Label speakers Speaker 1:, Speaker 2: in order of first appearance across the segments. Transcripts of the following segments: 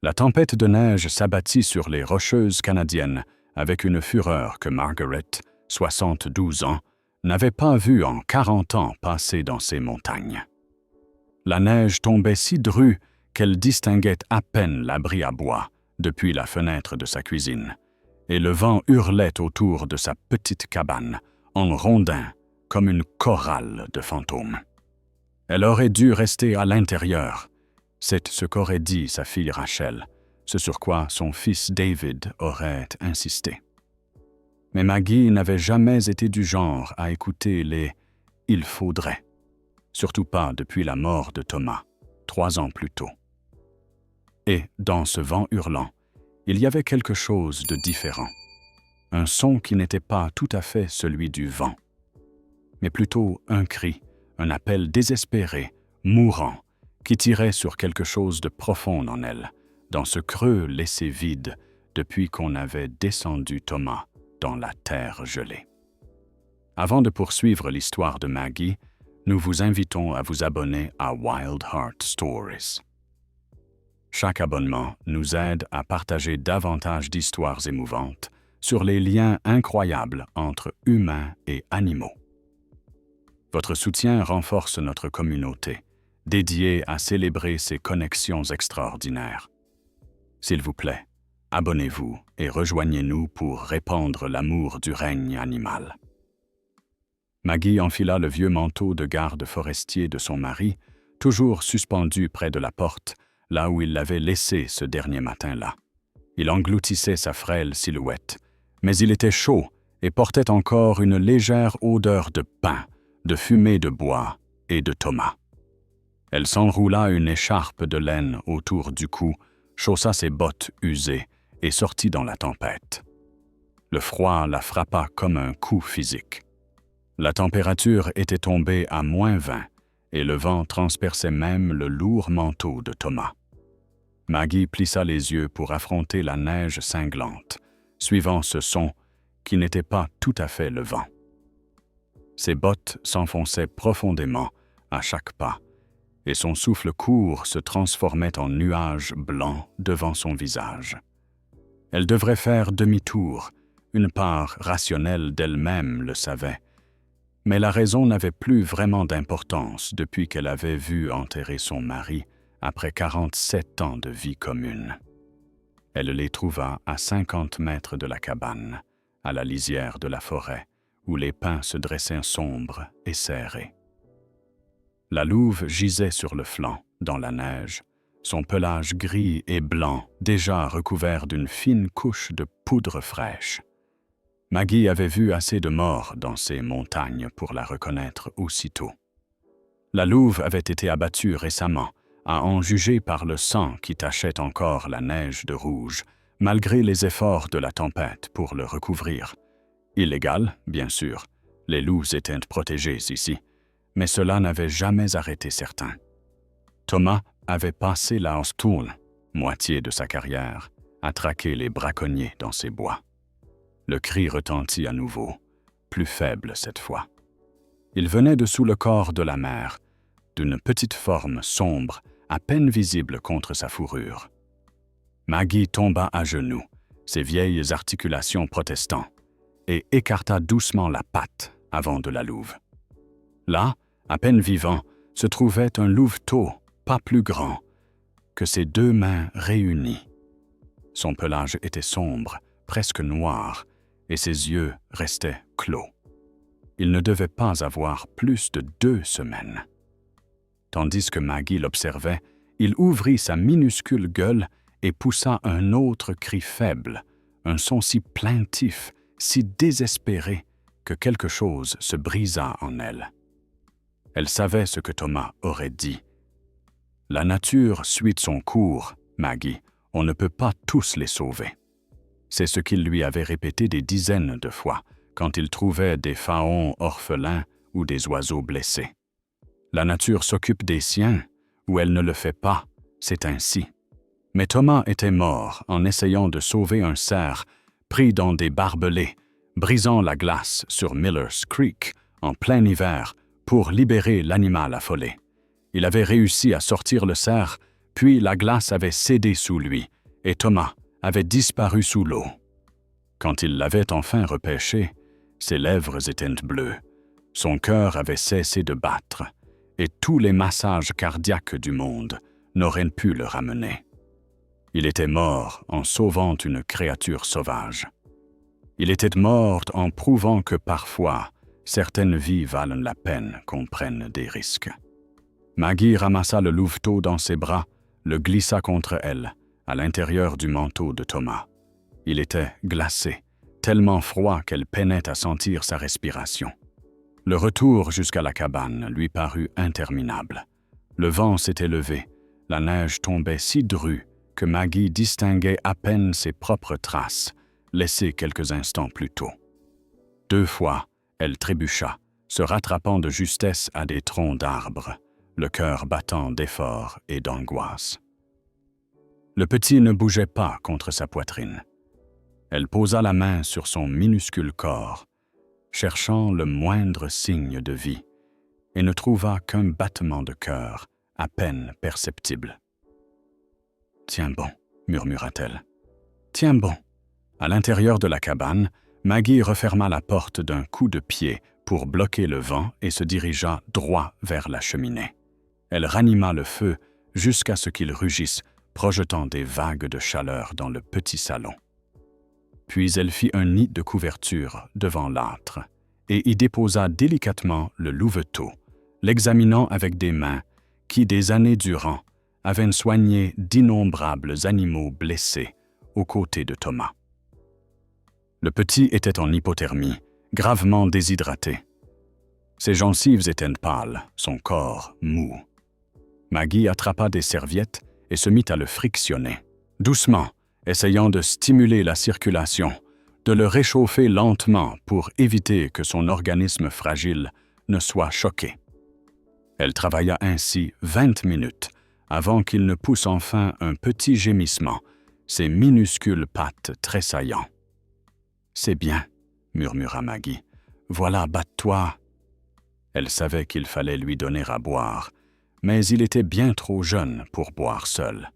Speaker 1: La tempête de neige s'abattit sur les Rocheuses canadiennes avec une fureur que Margaret, 72 ans, n'avait pas vue en 40 ans passer dans ces montagnes. La neige tombait si drue qu'elle distinguait à peine l'abri à bois depuis la fenêtre de sa cuisine, et le vent hurlait autour de sa petite cabane, en rondins, comme une chorale de fantômes. Elle aurait dû rester à l'intérieur. C'est ce qu'aurait dit sa fille Rachel, ce sur quoi son fils David aurait insisté. Mais Maggie n'avait jamais été du genre à écouter les « il faudrait », surtout pas depuis la mort de Thomas, 3 ans plus tôt. Et dans ce vent hurlant, il y avait quelque chose de différent, un son qui n'était pas tout à fait celui du vent, mais plutôt un cri, un appel désespéré, mourant, qui tirait sur quelque chose de profond en elle, dans ce creux laissé vide depuis qu'on avait descendu Thomas dans la terre gelée. Avant de poursuivre l'histoire de Maggie, nous vous invitons à vous abonner à Wild Heart Stories. Chaque abonnement nous aide à partager davantage d'histoires émouvantes sur les liens incroyables entre humains et animaux. Votre soutien renforce notre communauté, dédiée à célébrer ces connexions extraordinaires. S'il vous plaît, abonnez-vous et rejoignez-nous pour répandre l'amour du règne animal. Maggie enfila le vieux manteau de garde forestier de son mari, toujours suspendu près de la porte, là où il l'avait laissé ce dernier matin-là. Il engloutissait sa frêle silhouette, mais il était chaud et portait encore une légère odeur de pain, de fumée de bois et de Thomas. Elle s'enroula une écharpe de laine autour du cou, chaussa ses bottes usées et sortit dans la tempête. Le froid la frappa comme un coup physique. La température était tombée à -20 et le vent transperçait même le lourd manteau de Thomas. Maggie plissa les yeux pour affronter la neige cinglante, suivant ce son qui n'était pas tout à fait le vent. Ses bottes s'enfonçaient profondément à chaque pas, et son souffle court se transformait en nuages blancs devant son visage. Elle devrait faire demi-tour, une part rationnelle d'elle-même le savait, mais la raison n'avait plus vraiment d'importance depuis qu'elle avait vu enterrer son mari après 47 ans de vie commune. Elle les trouva à 50 mètres de la cabane, à la lisière de la forêt, où les pins se dressaient sombres et serrés. La louve gisait sur le flanc, dans la neige, son pelage gris et blanc déjà recouvert d'une fine couche de poudre fraîche. Maggie avait vu assez de morts dans ces montagnes pour la reconnaître aussitôt. La louve avait été abattue récemment, à en juger par le sang qui tachait encore la neige de rouge, malgré les efforts de la tempête pour le recouvrir. Illégal, bien sûr, les loups étaient protégés ici, mais cela n'avait jamais arrêté certains. Thomas avait passé la Osttool, moitié de sa carrière, à traquer les braconniers dans ces bois. Le cri retentit à nouveau, plus faible cette fois. Il venait de sous le corps de la mère, d'une petite forme sombre, à peine visible contre sa fourrure. Maggie tomba à genoux, ses vieilles articulations protestant, et écarta doucement la patte avant de la louve. Là, à peine vivant, se trouvait un louveteau, pas plus grand, que ses 2 mains réunies. Son pelage était sombre, presque noir, et ses yeux restaient clos. Il ne devait pas avoir plus de 2 semaines. Tandis que Maggie l'observait, il ouvrit sa minuscule gueule et poussa un autre cri faible, un son si plaintif, si désespéré, que quelque chose se brisa en elle. Elle savait ce que Thomas aurait dit. « La nature suit son cours, Maggie, on ne peut pas tous les sauver. » C'est ce qu'il lui avait répété des dizaines de fois, quand il trouvait des faons orphelins ou des oiseaux blessés. La nature s'occupe des siens, ou elle ne le fait pas, c'est ainsi. Mais Thomas était mort en essayant de sauver un cerf pris dans des barbelés, brisant la glace sur Miller's Creek en plein hiver pour libérer l'animal affolé. Il avait réussi à sortir le cerf, Puis la glace avait cédé sous lui, et Thomas avait disparu sous l'eau. Quand il l'avait enfin repêché, ses lèvres étaient bleues, son cœur avait cessé de battre, et tous les massages cardiaques du monde n'auraient pu le ramener. Il était mort en sauvant une créature sauvage. Il était mort en prouvant que parfois, certaines vies valent la peine qu'on prenne des risques. Maggie ramassa le louveteau dans ses bras, le glissa contre elle, à l'intérieur du manteau de Thomas. Il était glacé, tellement froid qu'elle peinait à sentir sa respiration. Le retour jusqu'à la cabane lui parut interminable. Le vent s'était levé, la neige tombait si drue que Maggie distinguait à peine ses propres traces, laissées quelques instants plus tôt. 2 fois, elle trébucha, se rattrapant de justesse à des troncs d'arbres, le cœur battant d'effort et d'angoisse. Le petit ne bougeait pas contre sa poitrine. Elle posa la main sur son minuscule corps, cherchant le moindre signe de vie, et ne trouva qu'un battement de cœur à peine perceptible. « Tiens bon, » murmura-t-elle. « Tiens bon. » À l'intérieur de la cabane, Maggie referma la porte d'un coup de pied pour bloquer le vent et se dirigea droit vers la cheminée. Elle ranima le feu jusqu'à ce qu'il rugisse, projetant des vagues de chaleur dans le petit salon. Puis elle fit un nid de couverture devant l'âtre et y déposa délicatement le louveteau, l'examinant avec des mains qui, des années durant, avaient soigné d'innombrables animaux blessés aux côtés de Thomas. Le petit était en hypothermie, gravement déshydraté. Ses gencives étaient pâles, son corps mou. Maggie attrapa des serviettes et se mit à le frictionner, doucement, essayant de stimuler la circulation, de le réchauffer lentement pour éviter que son organisme fragile ne soit choqué. Elle travailla ainsi 20 minutes avant qu'il ne pousse enfin un petit gémissement, ses minuscules pattes tressaillant. « C'est bien, » murmura Maggie. « Voilà, batte-toi. » Elle savait qu'il fallait lui donner à boire, mais il était bien trop jeune pour boire seul.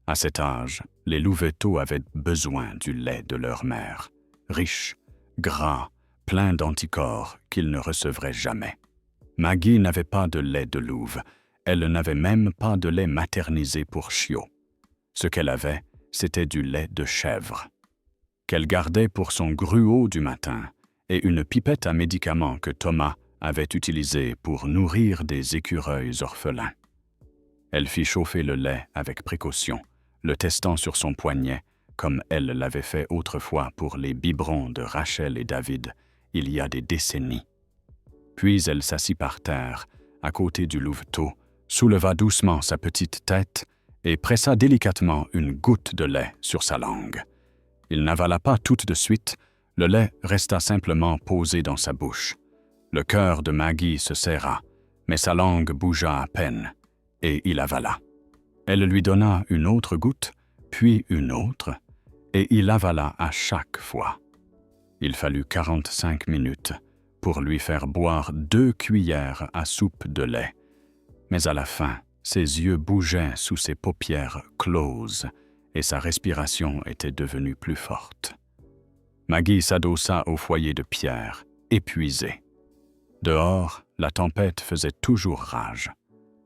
Speaker 1: À cet âge, les louveteaux avaient besoin du lait de leur mère, riche, gras, plein d'anticorps qu'ils ne recevraient jamais. Maggie n'avait pas de lait de louve, elle n'avait même pas de lait maternisé pour chiots. Ce qu'elle avait, c'était du lait de chèvre, qu'elle gardait pour son gruau du matin, et une pipette à médicaments que Thomas avait utilisée pour nourrir des écureuils orphelins. Elle fit chauffer le lait avec précaution, le testant sur son poignet, comme elle l'avait fait autrefois pour les biberons de Rachel et David, il y a des décennies. Puis elle s'assit par terre, à côté du louveteau, souleva doucement sa petite tête et pressa délicatement une goutte de lait sur sa langue. Il n'avala pas tout de suite, le lait resta simplement posé dans sa bouche. Le cœur de Maggie se serra, mais sa langue bougea à peine, et il avala. Elle lui donna une autre goutte, puis une autre, et il avala à chaque fois. Il fallut 45 minutes pour lui faire boire 2 cuillères à soupe de lait, mais à la fin, ses yeux bougeaient sous ses paupières closes et sa respiration était devenue plus forte. Maggie s'adossa au foyer de pierre, épuisée. Dehors, la tempête faisait toujours rage.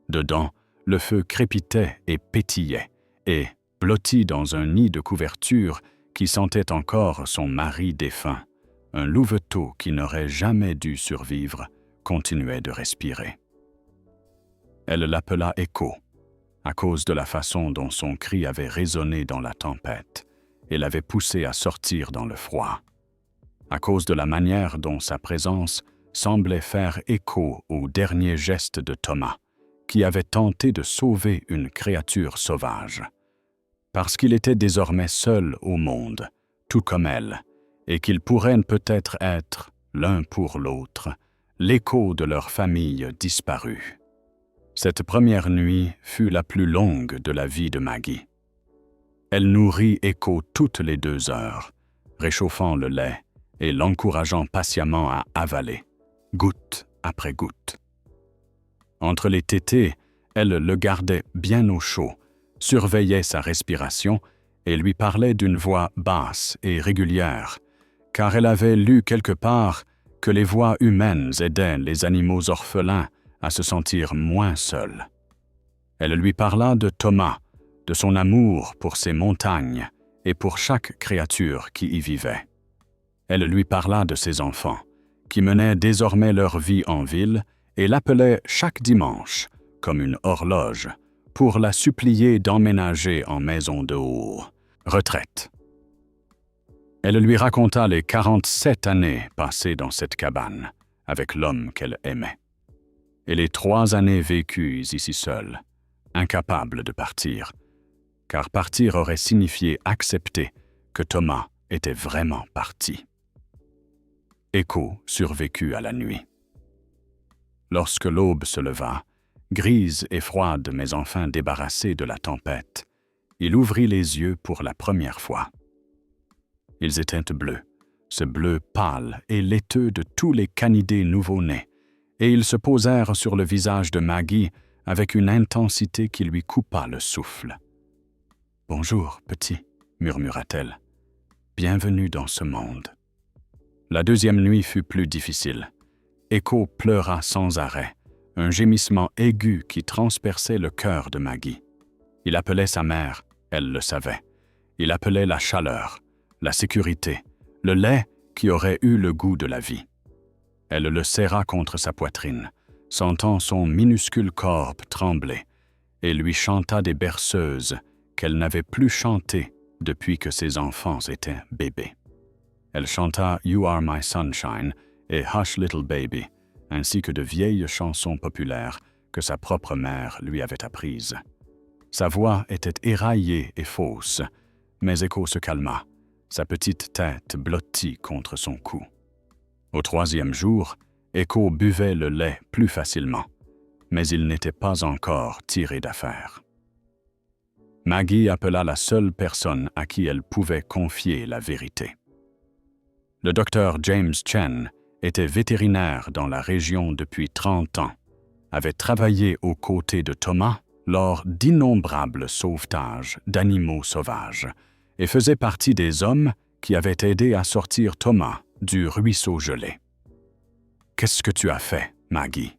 Speaker 1: Dedans, le feu crépitait et pétillait, et, blotti dans un nid de couverture qui sentait encore son mari défunt, un louveteau qui n'aurait jamais dû survivre continuait de respirer. Elle l'appela Echo, à cause de la façon dont son cri avait résonné dans la tempête et l'avait poussé à sortir dans le froid, à cause de la manière dont sa présence semblait faire écho au dernier geste de Thomas, qui avait tenté de sauver une créature sauvage, parce qu'il était désormais seul au monde, tout comme elle, et qu'ils pourraient peut-être être, l'un pour l'autre, l'écho de leur famille disparue. Cette première nuit fut la plus longue de la vie de Maggie. Elle nourrit Echo toutes les 2 heures, réchauffant le lait et l'encourageant patiemment à avaler, goutte après goutte. Entre les tétées, elle le gardait bien au chaud, surveillait sa respiration et lui parlait d'une voix basse et régulière, car elle avait lu quelque part que les voix humaines aidaient les animaux orphelins à se sentir moins seuls. Elle lui parla de Thomas, de son amour pour ces montagnes et pour chaque créature qui y vivait. Elle lui parla de ses enfants, qui menaient désormais leur vie en ville et l'appelaient chaque dimanche, comme une horloge, pour la supplier d'emménager en maison de retraite. Elle lui raconta les 47 années passées dans cette cabane, avec l'homme qu'elle aimait, et les 3 années vécues ici seule, incapable de partir, car partir aurait signifié accepter que Thomas était vraiment parti. Echo survécut à la nuit. Lorsque l'aube se leva, grise et froide mais enfin débarrassée de la tempête, il ouvrit les yeux pour la première fois. Ils étaient bleus, ce bleu pâle et laiteux de tous les canidés nouveau-nés, et ils se posèrent sur le visage de Maggie avec une intensité qui lui coupa le souffle. « Bonjour, petit, » murmura-t-elle. « Bienvenue dans ce monde. » La deuxième nuit fut plus difficile. Echo pleura sans arrêt, un gémissement aigu qui transperçait le cœur de Maggie. Il appelait sa mère, elle le savait. Il appelait la chaleur, la sécurité, le lait qui aurait eu le goût de la vie. Elle le serra contre sa poitrine, sentant son minuscule corps trembler, et lui chanta des berceuses qu'elle n'avait plus chantées depuis que ses enfants étaient bébés. Elle chanta « You are my sunshine » et « Hush little baby », ainsi que de vieilles chansons populaires que sa propre mère lui avait apprises. Sa voix était éraillée et fausse, mais Echo se calma, sa petite tête blottie contre son cou. Au 3e jour, Echo buvait le lait plus facilement, mais il n'était pas encore tiré d'affaire. Maggie appela la seule personne à qui elle pouvait confier la vérité. Le docteur James Chen était vétérinaire dans la région depuis 30 ans, avait travaillé aux côtés de Thomas lors d'innombrables sauvetages d'animaux sauvages et faisait partie des hommes qui avaient aidé à sortir Thomas du ruisseau gelé. « Qu'est-ce que tu as fait, Maggie ?»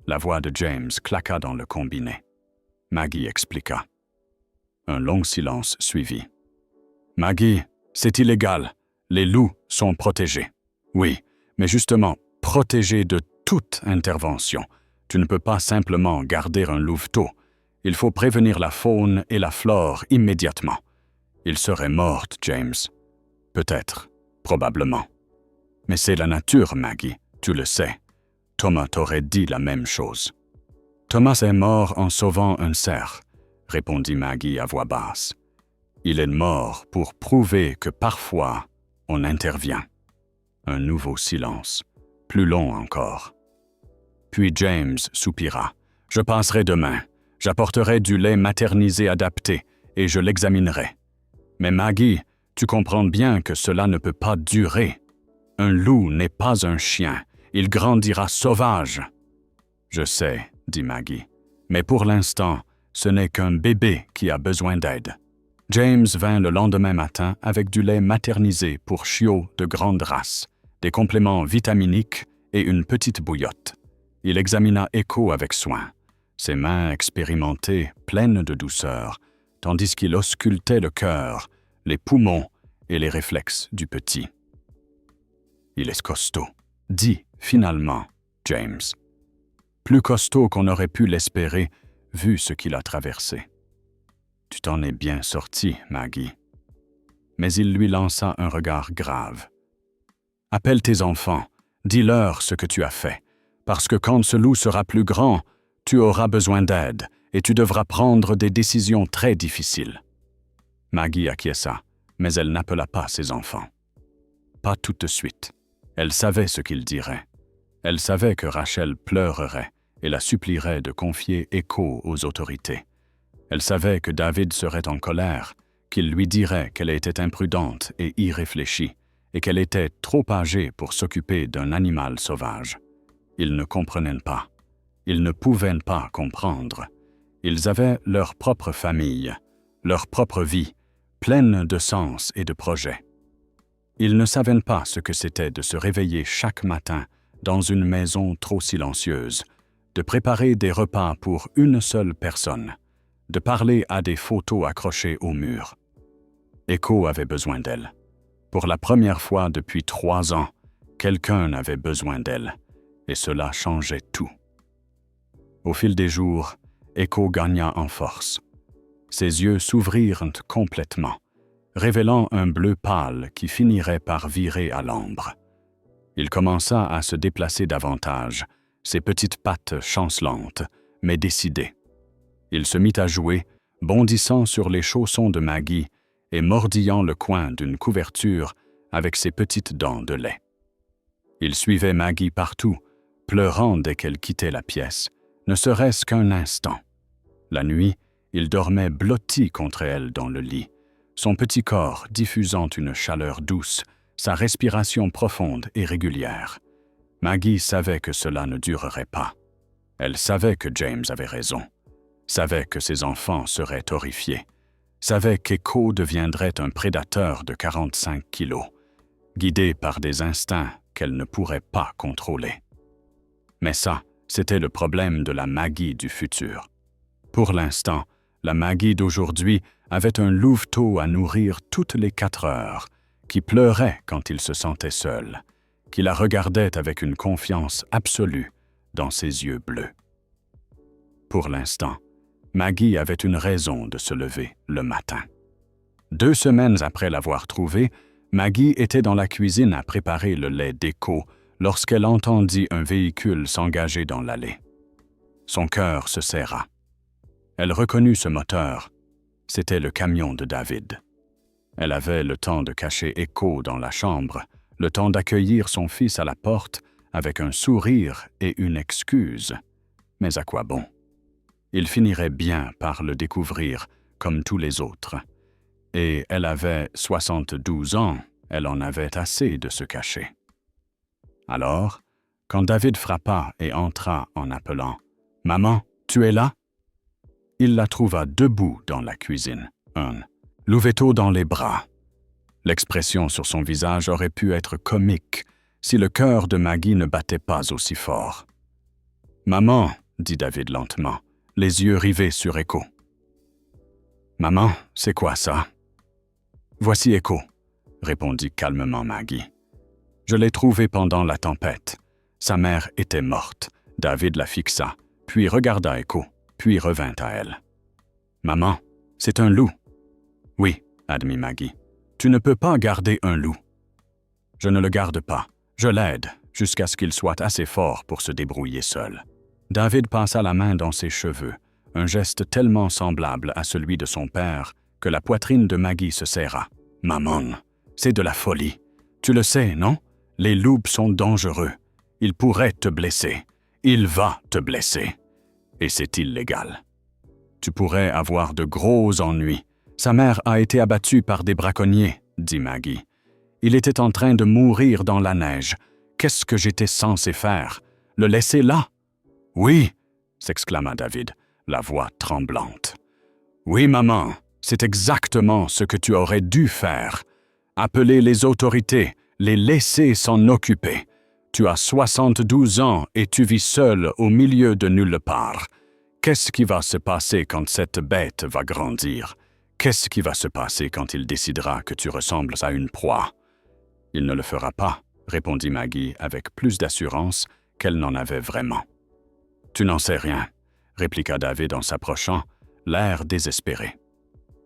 Speaker 1: La voix de James claqua dans le combiné. Maggie expliqua. Un long silence suivit. « Maggie, c'est illégal. Les loups sont protégés. » « Oui, mais justement, protégés de toute intervention. Tu ne peux pas simplement garder un louveteau. Il faut prévenir la faune et la flore immédiatement. Il serait mort, James. Peut-être, probablement. Mais c'est la nature, Maggie, tu le sais. Thomas t'aurait dit la même chose. « Thomas est mort en sauvant un cerf, » répondit Maggie à voix basse. « Il est mort pour prouver que parfois, on intervient. » Un nouveau silence, plus long encore. Puis James soupira. « Je passerai demain. J'apporterai du lait maternisé adapté et je l'examinerai. Mais Maggie, tu comprends bien que cela ne peut pas durer. Un loup n'est pas un chien. Il grandira sauvage. » « Je sais, » dit Maggie. « Mais pour l'instant, ce n'est qu'un bébé qui a besoin d'aide. » James vint le lendemain matin avec du lait maternisé pour chiots de grande race, des compléments vitaminiques et une petite bouillotte. Il examina Echo avec soin, ses mains expérimentées pleines de douceur, tandis qu'il auscultait le cœur, les poumons et les réflexes du petit. « Il est costaud, » dit finalement James. Plus costaud qu'on aurait pu l'espérer, vu ce qu'il a traversé. « Tu t'en es bien sorti, Maggie. » Mais il lui lança un regard grave. « Appelle tes enfants, dis-leur ce que tu as fait, parce que quand ce loup sera plus grand, tu auras besoin d'aide et tu devras prendre des décisions très difficiles. » Maggie acquiesça, mais elle n'appela pas ses enfants. Pas tout de suite. Elle savait ce qu'il dirait. Elle savait que Rachel pleurerait et la supplierait de confier Echo aux autorités. Elle savait que David serait en colère, qu'il lui dirait qu'elle était imprudente et irréfléchie, et qu'elle était trop âgée pour s'occuper d'un animal sauvage. Ils ne comprenaient pas. Ils ne pouvaient pas comprendre. Ils avaient leur propre famille, leur propre vie, pleine de sens et de projets. Ils ne savaient pas ce que c'était de se réveiller chaque matin dans une maison trop silencieuse, de préparer des repas pour une seule personne, de parler à des photos accrochées au mur. Echo avait besoin d'elle. Pour la première fois depuis 3 ans, quelqu'un avait besoin d'elle, et cela changeait tout. Au fil des jours, Echo gagna en force. Ses yeux s'ouvrirent complètement, révélant un bleu pâle qui finirait par virer à l'ambre. Il commença à se déplacer davantage, ses petites pattes chancelantes, mais décidées. Il se mit à jouer, bondissant sur les chaussons de Maggie et mordillant le coin d'une couverture avec ses petites dents de lait. Il suivait Maggie partout, pleurant dès qu'elle quittait la pièce, ne serait-ce qu'un instant. La nuit, il dormait blotti contre elle dans le lit, son petit corps diffusant une chaleur douce, sa respiration profonde et régulière. Maggie savait que cela ne durerait pas. Elle savait que James avait raison, savait que ses enfants seraient horrifiés, savait qu'Echo deviendrait un prédateur de 45 kilos, guidé par des instincts qu'elle ne pourrait pas contrôler. Mais ça, c'était le problème de la Maggie du futur. Pour l'instant, la Maggie d'aujourd'hui avait un louveteau à nourrir toutes les 4 heures, qui pleurait quand il se sentait seul, qui la regardait avec une confiance absolue dans ses yeux bleus. Pour l'instant, Maggie avait une raison de se lever le matin. 2 semaines après l'avoir trouvée, Maggie était dans la cuisine à préparer le lait d'Echo lorsqu'elle entendit un véhicule s'engager dans l'allée. Son cœur se serra. Elle reconnut ce moteur. C'était le camion de David. Elle avait le temps de cacher Echo dans la chambre, le temps d'accueillir son fils à la porte avec un sourire et une excuse. Mais à quoi bon? Il finirait bien par le découvrir comme tous les autres. Et elle avait 72 ans, elle en avait assez de se cacher. Alors, quand David frappa et entra en appelant « Maman, tu es là ?» Il la trouva debout dans la cuisine, un louveteau dans les bras. L'expression sur son visage aurait pu être comique si le cœur de Maggie ne battait pas aussi fort. « Maman, » dit David lentement, les yeux rivés sur Echo. « Maman, c'est quoi ça? »« Voici Echo, » répondit calmement Maggie. « Je l'ai trouvé pendant la tempête. Sa mère était morte. David la fixa, puis regarda Echo, puis revint à elle. « Maman, c'est un loup. »« Oui, » admit Maggie. « Tu ne peux pas garder un loup. »« Je ne le garde pas. Je l'aide, jusqu'à ce qu'il soit assez fort pour se débrouiller seul. » David passa la main dans ses cheveux, un geste tellement semblable à celui de son père que la poitrine de Maggie se serra. « Maman, c'est de la folie. Tu le sais, non? Les loups sont dangereux. Il pourrait te blesser. Il va te blesser. Et c'est illégal. Tu pourrais avoir de gros ennuis. Sa mère a été abattue par des braconniers, dit Maggie. Il était en train de mourir dans la neige. Qu'est-ce que j'étais censé faire? Le laisser là? Oui, s'exclama David, la voix tremblante. Oui, maman, c'est exactement ce que tu aurais dû faire. Appeler les autorités, les laisser s'en occuper. Tu as 72 ans et tu vis seul au milieu de nulle part. Qu'est-ce qui va se passer quand cette bête va grandir? Qu'est-ce qui va se passer quand il décidera que tu ressembles à une proie? Il ne le fera pas, répondit Maggie avec plus d'assurance qu'elle n'en avait vraiment. Tu n'en sais rien, répliqua David en s'approchant, l'air désespéré.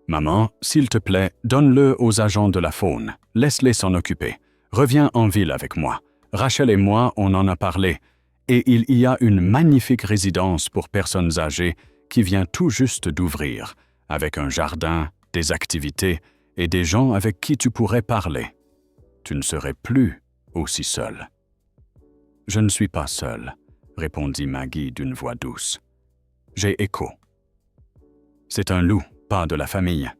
Speaker 1: Maman, s'il te plaît, donne-le aux agents de la faune. Laisse-les s'en occuper. Reviens en ville avec moi. Rachel et moi, on en a parlé. Et il y a une magnifique résidence pour personnes âgées qui vient tout juste d'ouvrir, avec un jardin, des activités et des gens avec qui tu pourrais parler. Tu ne serais plus aussi seul. Je ne suis pas seul, répondit Maggie d'une voix douce. J'ai Echo. C'est un loup, pas de la famille.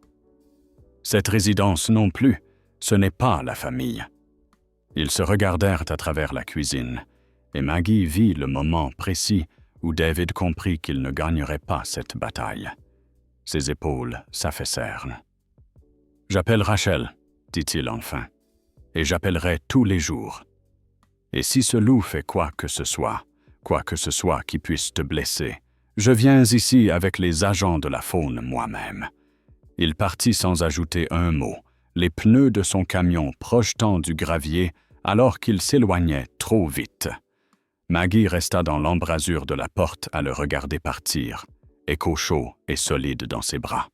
Speaker 1: Cette résidence non plus, ce n'est pas la famille. Ils se regardèrent à travers la cuisine, et Maggie vit le moment précis où David comprit qu'il ne gagnerait pas cette bataille. Ses épaules s'affaissèrent. « J'appelle Rachel, dit-il enfin, et j'appellerai tous les jours. Et si ce loup fait quoi que ce soit qui puisse te blesser, je viens ici avec les agents de la faune moi-même. » Il partit sans ajouter un mot, les pneus de son camion projetant du gravier alors qu'il s'éloignait trop vite. Maggie resta dans l'embrasure de la porte à le regarder partir, Echo chaud et solide dans ses bras.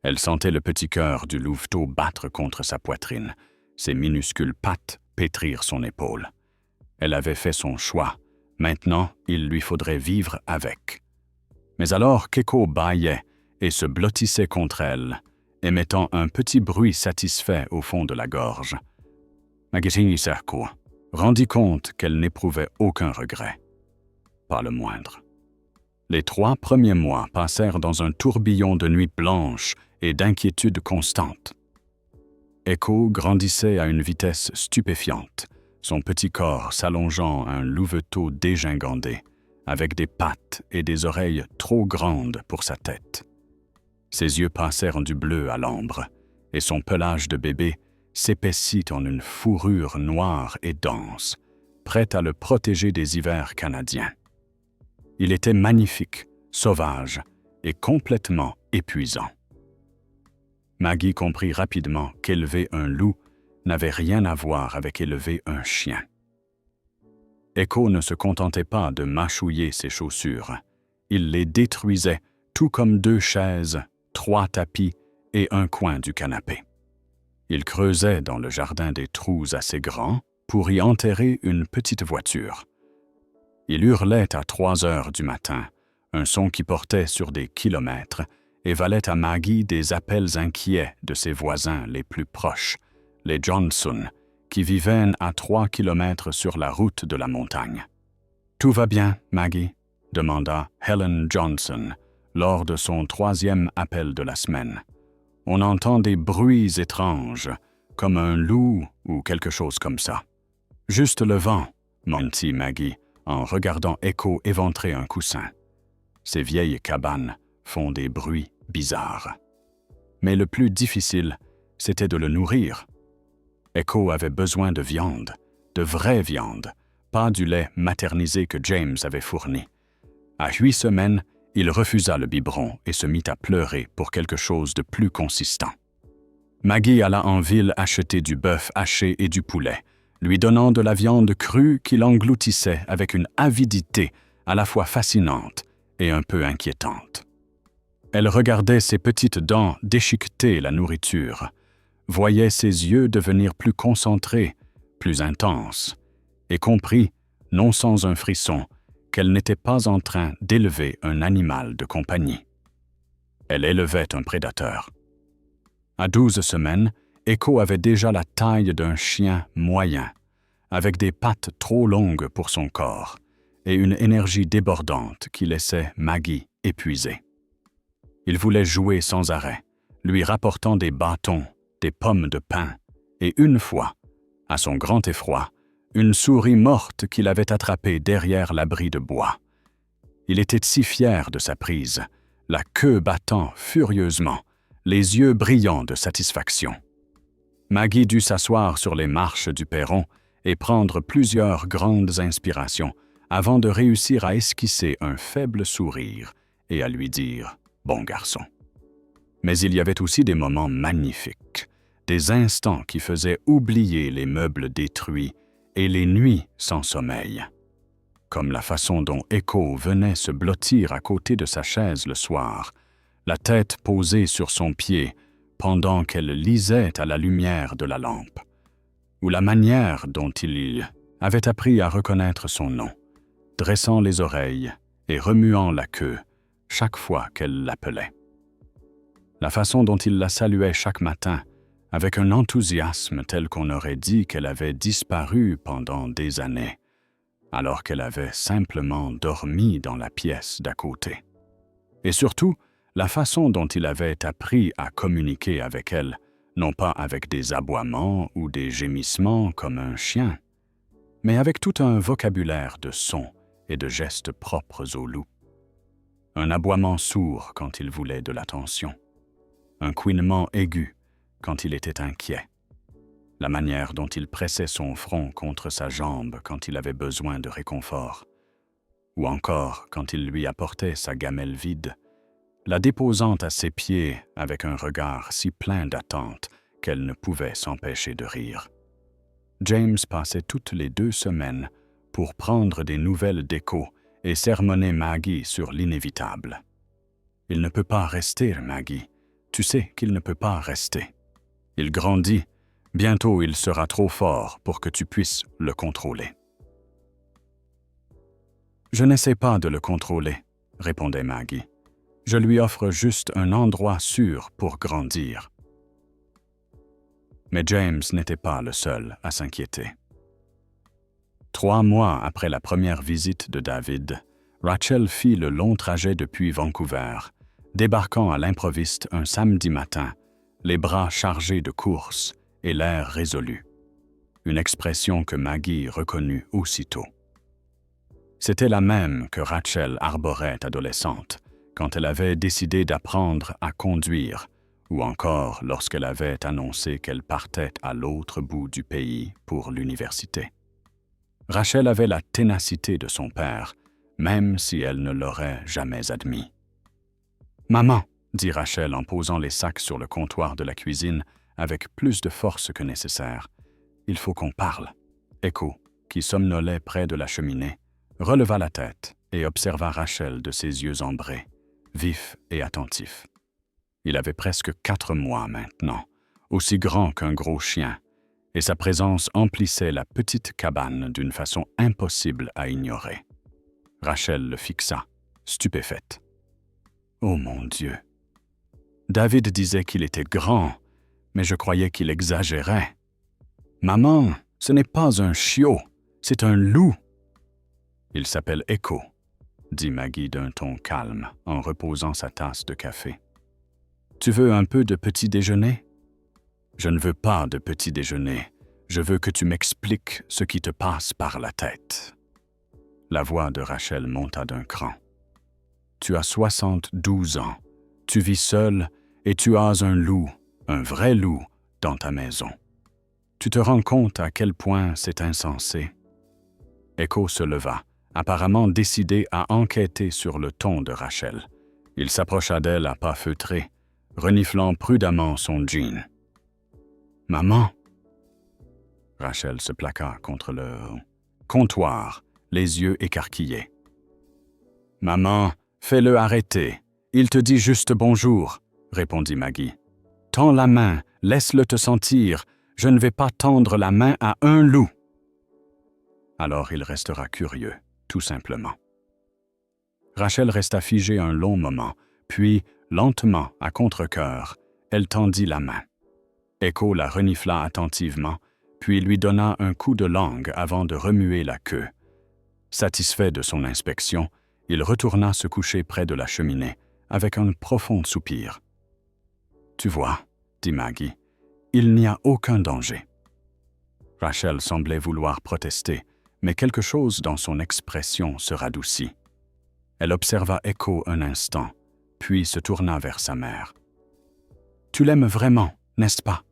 Speaker 1: Elle sentait le petit cœur du louveteau battre contre sa poitrine, ses minuscules pattes pétrir son épaule. Elle avait fait son choix, maintenant il lui faudrait vivre avec. Mais alors qu'Echo bâillait et se blottissait contre elle, émettant un petit bruit satisfait au fond de la gorge, Maggie Sarko rendit compte qu'elle n'éprouvait aucun regret. Pas le moindre. Les 3 premiers mois passèrent dans un tourbillon de nuits blanches et d'inquiétudes constantes. Echo grandissait à une vitesse stupéfiante, son petit corps s'allongeant à un louveteau dégingandé, avec des pattes et des oreilles trop grandes pour sa tête. Ses yeux passèrent du bleu à l'ambre, et son pelage de bébé s'épaissit en une fourrure noire et dense, prête à le protéger des hivers canadiens. Il était magnifique, sauvage et complètement épuisant. Maggie comprit rapidement qu'élever un loup n'avait rien à voir avec élever un chien. Echo ne se contentait pas de mâchouiller ses chaussures. Il les détruisait, tout comme 2 chaises, 3 tapis et un coin du canapé. Il creusait dans le jardin des trous assez grands pour y enterrer une petite voiture. Il hurlait à 3 heures du matin, un son qui portait sur des kilomètres et valait à Maggie des appels inquiets de ses voisins les plus proches, les Johnson, qui vivaient à 3 kilomètres sur la route de la montagne. « Tout va bien, Maggie ?» demanda Helen Johnson lors de son 3e appel de la semaine. « On entend des bruits étranges, comme un loup ou quelque chose comme ça. »« Juste le vent, » mentit Maggie en regardant Echo éventrer un coussin. Ces vieilles cabanes font des bruits bizarres. Mais le plus difficile, c'était de le nourrir. Echo avait besoin de viande, de vraie viande, pas du lait maternisé que James avait fourni. À 8 semaines, il refusa le biberon et se mit à pleurer pour quelque chose de plus consistant. Maggie alla en ville acheter du bœuf haché et du poulet, lui donnant de la viande crue qu'il engloutissait avec une avidité à la fois fascinante et un peu inquiétante. Elle regardait ses petites dents déchiqueter la nourriture, voyait ses yeux devenir plus concentrés, plus intenses, et comprit, non sans un frisson, qu'elle n'était pas en train d'élever un animal de compagnie. Elle élevait un prédateur. À 12 semaines, Echo avait déjà la taille d'un chien moyen, avec des pattes trop longues pour son corps et une énergie débordante qui laissait Maggie épuisée. Il voulait jouer sans arrêt, lui rapportant des bâtons, des pommes de pin et une fois, à son grand effroi, une souris morte qu'il avait attrapée derrière l'abri de bois. Il était si fier de sa prise, la queue battant furieusement, les yeux brillants de satisfaction. Maggie dut s'asseoir sur les marches du perron et prendre plusieurs grandes inspirations avant de réussir à esquisser un faible sourire et à lui dire « bon garçon ». Mais il y avait aussi des moments magnifiques, des instants qui faisaient oublier les meubles détruits et les nuits sans sommeil. Comme la façon dont Echo venait se blottir à côté de sa chaise le soir, la tête posée sur son pied pendant qu'elle lisait à la lumière de la lampe, ou la manière dont il avait appris à reconnaître son nom, dressant les oreilles et remuant la queue chaque fois qu'elle l'appelait. La façon dont il la saluait chaque matin, avec un enthousiasme tel qu'on aurait dit qu'elle avait disparu pendant des années, alors qu'elle avait simplement dormi dans la pièce d'à côté. Et surtout, la façon dont il avait appris à communiquer avec elle, non pas avec des aboiements ou des gémissements comme un chien, mais avec tout un vocabulaire de sons et de gestes propres au loup. Un aboiement sourd quand il voulait de l'attention. Un couinement aigu quand il était inquiet. La manière dont il pressait son front contre sa jambe quand il avait besoin de réconfort. Ou encore quand il lui apportait sa gamelle vide, la déposant à ses pieds avec un regard si plein d'attente qu'elle ne pouvait s'empêcher de rire. James passait toutes les 2 semaines pour prendre des nouvelles d'Echo et sermonner Maggie sur l'inévitable. « Il ne peut pas rester, Maggie. Tu sais qu'il ne peut pas rester. Il grandit. Bientôt il sera trop fort pour que tu puisses le contrôler. » « Je n'essaie pas de le contrôler, » répondait Maggie. « Je lui offre juste un endroit sûr pour grandir. » Mais James n'était pas le seul à s'inquiéter. 3 mois après la première visite de David, Rachel fit le long trajet depuis Vancouver, débarquant à l'improviste un samedi matin, les bras chargés de courses et l'air résolu. Une expression que Maggie reconnut aussitôt. C'était la même que Rachel arborait adolescente, quand elle avait décidé d'apprendre à conduire, ou encore lorsqu'elle avait annoncé qu'elle partait à l'autre bout du pays pour l'université. Rachel avait la ténacité de son père, même si elle ne l'aurait jamais admis. « Maman, » dit Rachel en posant les sacs sur le comptoir de la cuisine avec plus de force que nécessaire. « Il faut qu'on parle. » Echo, qui somnolait près de la cheminée, releva la tête et observa Rachel de ses yeux ambrés, vifs et attentifs. Il avait presque 4 mois maintenant, aussi grand qu'un gros chien, et sa présence emplissait la petite cabane d'une façon impossible à ignorer. Rachel le fixa, stupéfaite. « Oh mon Dieu! David disait qu'il était grand, mais je croyais qu'il exagérait. Maman, ce n'est pas un chiot, c'est un loup. » « Il s'appelle Echo, » dit Maggie d'un ton calme en reposant sa tasse de café. « Tu veux un peu de petit déjeuner? » « Je ne veux pas de petit déjeuner. Je veux que tu m'expliques ce qui te passe par la tête. » La voix de Rachel monta d'un cran. « Tu as 72 ans, tu vis seul et tu as un loup, un vrai loup, dans ta maison. Tu te rends compte à quel point c'est insensé? » Echo se leva, apparemment décidé à enquêter sur le ton de Rachel. Il s'approcha d'elle à pas feutrés, reniflant prudemment son jean. « Maman !» Rachel se plaqua contre le comptoir, les yeux écarquillés. « Maman, fais-le arrêter. Il te dit juste bonjour, » répondit Maggie. « Tends la main, laisse-le te sentir. Je ne vais pas tendre la main à un loup. » Alors il restera curieux, tout simplement. Rachel resta figée un long moment, puis, lentement, à contre-cœur, elle tendit la main. Echo la renifla attentivement, puis lui donna un coup de langue avant de remuer la queue. Satisfait de son inspection, il retourna se coucher près de la cheminée, avec un profond soupir. « Tu vois, » dit Maggie, « il n'y a aucun danger. » Rachel semblait vouloir protester, mais quelque chose dans son expression se radoucit. Elle observa Echo un instant, puis se tourna vers sa mère. « Tu l'aimes vraiment, n'est-ce pas? »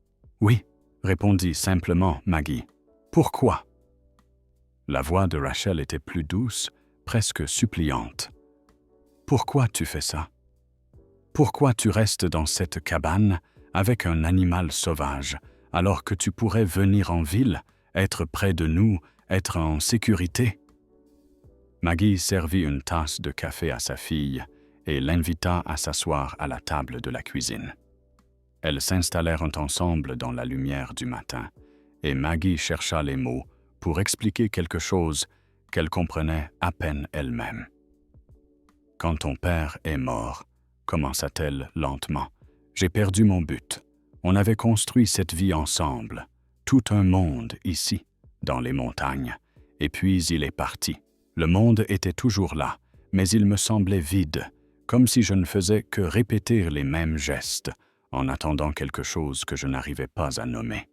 Speaker 1: « Oui, » répondit simplement Maggie. « Pourquoi? » La voix de Rachel était plus douce, presque suppliante. « Pourquoi tu fais ça? Pourquoi tu restes dans cette cabane avec un animal sauvage, alors que tu pourrais venir en ville, être près de nous, être en sécurité? » Maggie servit une tasse de café à sa fille et l'invita à s'asseoir à la table de la cuisine. Elles s'installèrent ensemble dans la lumière du matin, et Maggie chercha les mots pour expliquer quelque chose qu'elle comprenait à peine elle-même. « Quand ton père est mort, » commença-t-elle lentement, « j'ai perdu mon but. On avait construit cette vie ensemble, tout un monde ici, dans les montagnes, et puis il est parti. Le monde était toujours là, mais il me semblait vide, comme si je ne faisais que répéter les mêmes gestes, en attendant quelque chose que je n'arrivais pas à nommer. »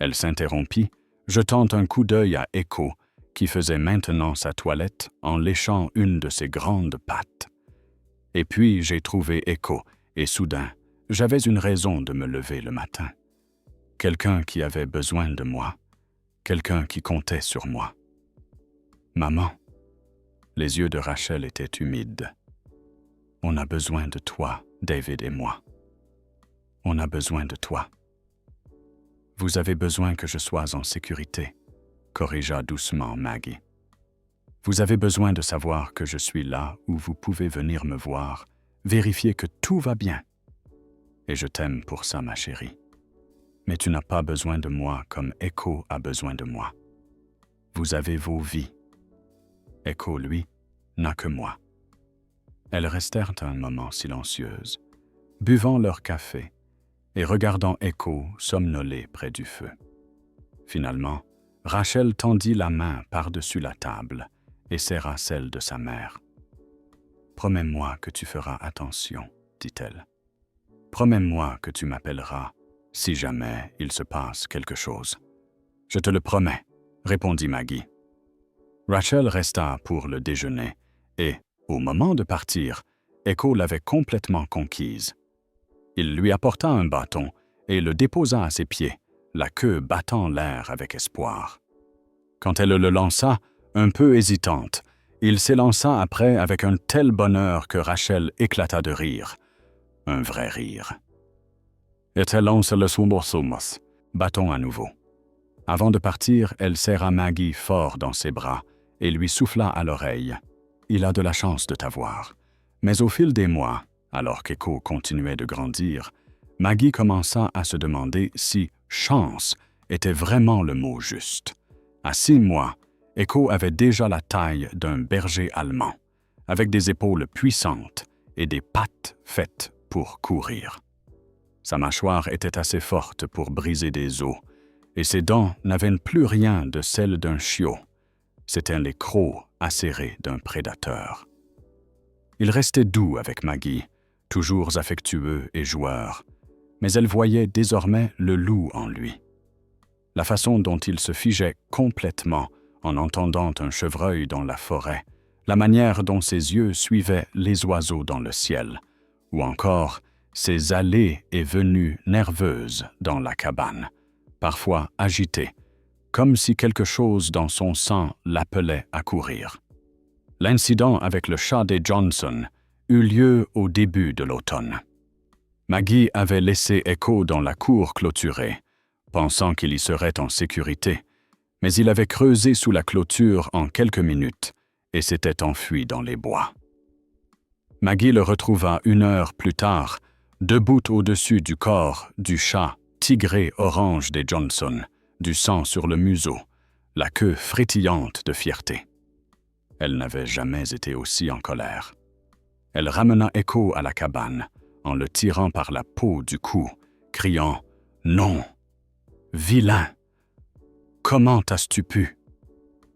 Speaker 1: Elle s'interrompit, jetant un coup d'œil à Echo, qui faisait maintenant sa toilette en léchant une de ses grandes pattes. Et puis j'ai trouvé Echo, et soudain, j'avais une raison de me lever le matin. Quelqu'un qui avait besoin de moi, quelqu'un qui comptait sur moi. Maman, les yeux de Rachel étaient humides. On a besoin de toi, David et moi. On a besoin de toi. Vous avez besoin que je sois en sécurité, corrigea doucement Maggie. Vous avez besoin de savoir que je suis là où vous pouvez venir me voir, vérifier que tout va bien. Et je t'aime pour ça, ma chérie. Mais tu n'as pas besoin de moi comme Echo a besoin de moi. Vous avez vos vies. Echo, lui, n'a que moi. Elles restèrent un moment silencieuses, buvant leur café et regardant Echo somnoler près du feu. Finalement, Rachel tendit la main par-dessus la table et serra celle de sa mère. « Promets-moi que tu feras attention, dit-elle. Promets-moi que tu m'appelleras si jamais il se passe quelque chose. »« Je te le promets, » répondit Maggie. Rachel resta pour le déjeuner et, au moment de partir, Echo l'avait complètement conquise. Il lui apporta un bâton et le déposa à ses pieds, la queue battant l'air avec espoir. Quand elle le lança, un peu hésitante, il s'élança après avec un tel bonheur que Rachel éclata de rire. Un vrai rire. « Et elle lance le sumbosumos » bâton à nouveau. Avant de partir, elle serra Maggie fort dans ses bras et lui souffla à l'oreille. « Il a de la chance de t'avoir. » Mais au fil des mois, alors qu'Echo continuait de grandir, Maggie commença à se demander si « chance » était vraiment le mot juste. À 6 mois, Echo avait déjà la taille d'un berger allemand, avec des épaules puissantes et des pattes faites pour courir. Sa mâchoire était assez forte pour briser des os, et ses dents n'avaient plus rien de celles d'un chiot. C'étaient les crocs acérés d'un prédateur. Il restait doux avec Maggie, toujours affectueux et joueur, mais elle voyait désormais le loup en lui. La façon dont il se figeait complètement en entendant un chevreuil dans la forêt, la manière dont ses yeux suivaient les oiseaux dans le ciel, ou encore ses allées et venues nerveuses dans la cabane, parfois agitées, comme si quelque chose dans son sang l'appelait à courir. L'incident avec le chat des Johnson eut lieu au début de l'automne. Maggie avait laissé Echo dans la cour clôturée, pensant qu'il y serait en sécurité, mais il avait creusé sous la clôture en quelques minutes et s'était enfui dans les bois. Maggie le retrouva 1 heure plus tard, debout au-dessus du corps du chat tigré orange des Johnson, du sang sur le museau, la queue frétillante de fierté. Elle n'avait jamais été aussi en colère. Elle ramena Echo à la cabane, en le tirant par la peau du cou, criant « Non ! Vilain ! Comment t'as-tu pu ?»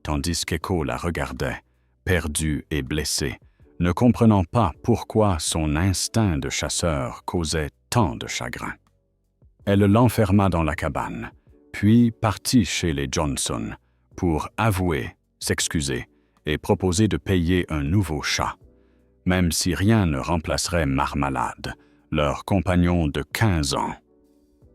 Speaker 1: Tandis qu'Echo la regardait, perdu et blessé, ne comprenant pas pourquoi son instinct de chasseur causait tant de chagrin. Elle l'enferma dans la cabane, puis partit chez les Johnson pour avouer, s'excuser et proposer de payer un nouveau chat, même si rien ne remplacerait Marmalade, leur compagnon de 15 ans.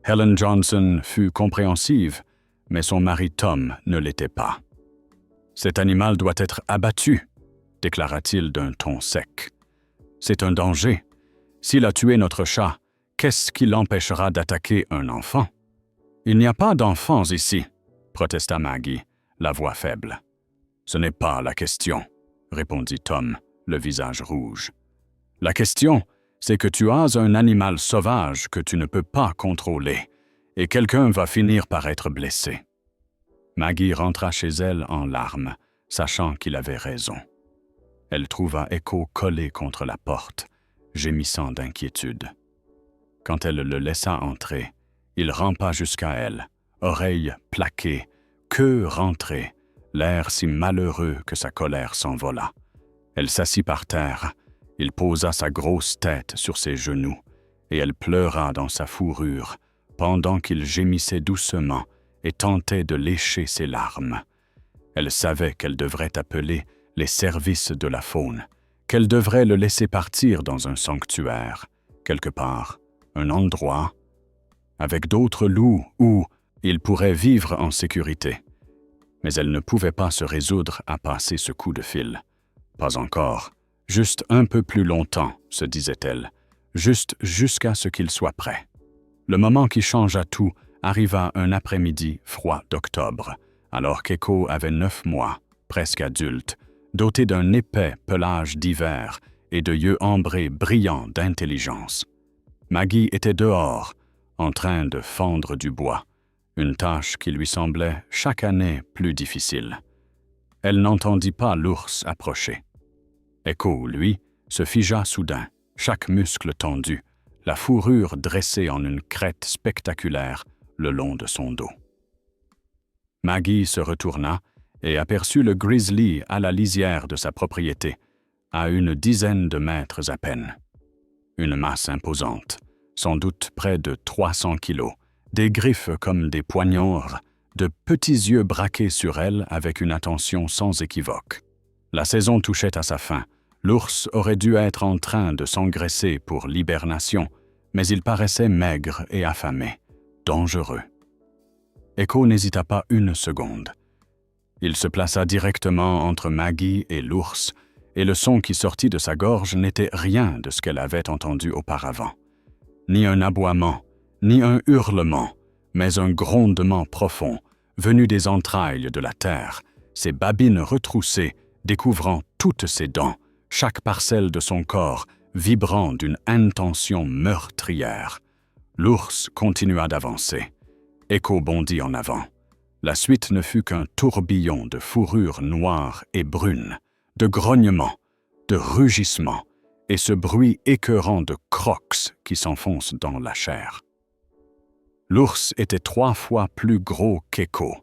Speaker 1: Helen Johnson fut compréhensive, mais son mari Tom ne l'était pas. « Cet animal doit être abattu », déclara-t-il d'un ton sec. « C'est un danger. S'il a tué notre chat, qu'est-ce qui l'empêchera d'attaquer un enfant ?»« Il n'y a pas d'enfants ici », protesta Maggie, la voix faible. « Ce n'est pas la question », répondit Tom, le visage rouge. « La question, c'est que tu as un animal sauvage que tu ne peux pas contrôler, et quelqu'un va finir par être blessé. » Maggie rentra chez elle en larmes, sachant qu'il avait raison. Elle trouva Echo collé contre la porte, gémissant d'inquiétude. Quand elle le laissa entrer, il rampa jusqu'à elle, oreilles plaquées, queue rentrée, l'air si malheureux que sa colère s'envola. Elle s'assit par terre, il posa sa grosse tête sur ses genoux, et elle pleura dans sa fourrure, pendant qu'il gémissait doucement et tentait de lécher ses larmes. Elle savait qu'elle devrait appeler les services de la faune, qu'elle devrait le laisser partir dans un sanctuaire, quelque part, un endroit, avec d'autres loups où il pourrait vivre en sécurité. Mais elle ne pouvait pas se résoudre à passer ce coup de fil. Pas encore, juste un peu plus longtemps, se disait-elle, juste jusqu'à ce qu'il soit prêt. Le moment qui changea tout arriva un après-midi froid d'octobre, alors qu'Echo avait 9 mois, presque adulte, doté d'un épais pelage d'hiver et de yeux ambrés brillants d'intelligence. Maggie était dehors, en train de fendre du bois, une tâche qui lui semblait chaque année plus difficile. Elle n'entendit pas l'ours approcher. Echo, lui, se figea soudain, chaque muscle tendu, la fourrure dressée en une crête spectaculaire le long de son dos. Maggie se retourna et aperçut le grizzly à la lisière de sa propriété, à une dizaine de mètres à peine. Une masse imposante, sans doute près de 300 kilos, des griffes comme des poignards, de petits yeux braqués sur elle avec une attention sans équivoque. La saison touchait à sa fin. L'ours aurait dû être en train de s'engraisser pour l'hibernation, mais il paraissait maigre et affamé, dangereux. Echo n'hésita pas une seconde. Il se plaça directement entre Maggie et l'ours, et le son qui sortit de sa gorge n'était rien de ce qu'elle avait entendu auparavant. Ni un aboiement, ni un hurlement, mais un grondement profond, venu des entrailles de la terre, ses babines retroussées, découvrant toutes ses dents, chaque parcelle de son corps vibrant d'une intention meurtrière. L'ours continua d'avancer. Echo bondit en avant. La suite ne fut qu'un tourbillon de fourrure noire et brune, de grognements, de rugissements, et ce bruit écœurant de crocs qui s'enfoncent dans la chair. L'ours était 3 fois plus gros qu'Echo,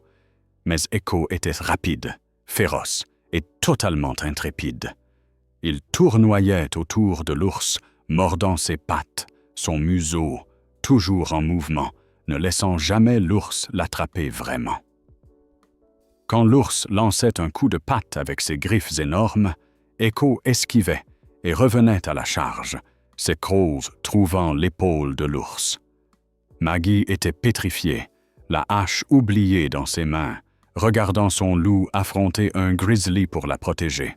Speaker 1: mais Echo était rapide, féroce et totalement intrépide. Il tournoyait autour de l'ours, mordant ses pattes, son museau, toujours en mouvement, ne laissant jamais l'ours l'attraper vraiment. Quand l'ours lançait un coup de patte avec ses griffes énormes, Echo esquivait et revenait à la charge, ses crocs trouvant l'épaule de l'ours. Maggie était pétrifiée, la hache oubliée dans ses mains, regardant son loup affronter un grizzly pour la protéger.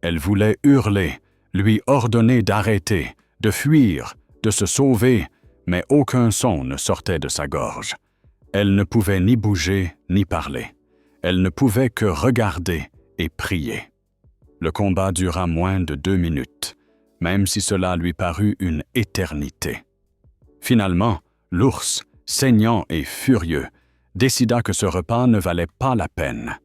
Speaker 1: Elle voulait hurler, lui ordonner d'arrêter, de fuir, de se sauver, mais aucun son ne sortait de sa gorge. Elle ne pouvait ni bouger ni parler. Elle ne pouvait que regarder et prier. Le combat dura moins de 2 minutes, même si cela lui parut une éternité. Finalement, l'ours, saignant et furieux, décida que ce repas ne valait pas la peine.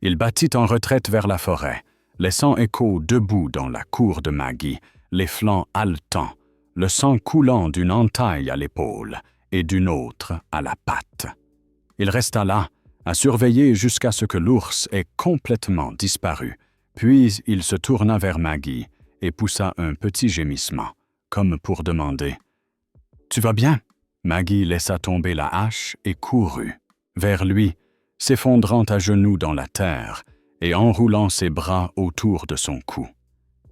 Speaker 1: Il battit en retraite vers la forêt, laissant Echo debout dans la cour de Maggie, les flancs haletants, le sang coulant d'une entaille à l'épaule et d'une autre à la patte. Il resta là, à surveiller jusqu'à ce que l'ours ait complètement disparu, puis il se tourna vers Maggie et poussa un petit gémissement, comme pour demander « Tu vas bien ?» Maggie laissa tomber la hache et courut vers lui, s'effondrant à genoux dans la terre et enroulant ses bras autour de son cou.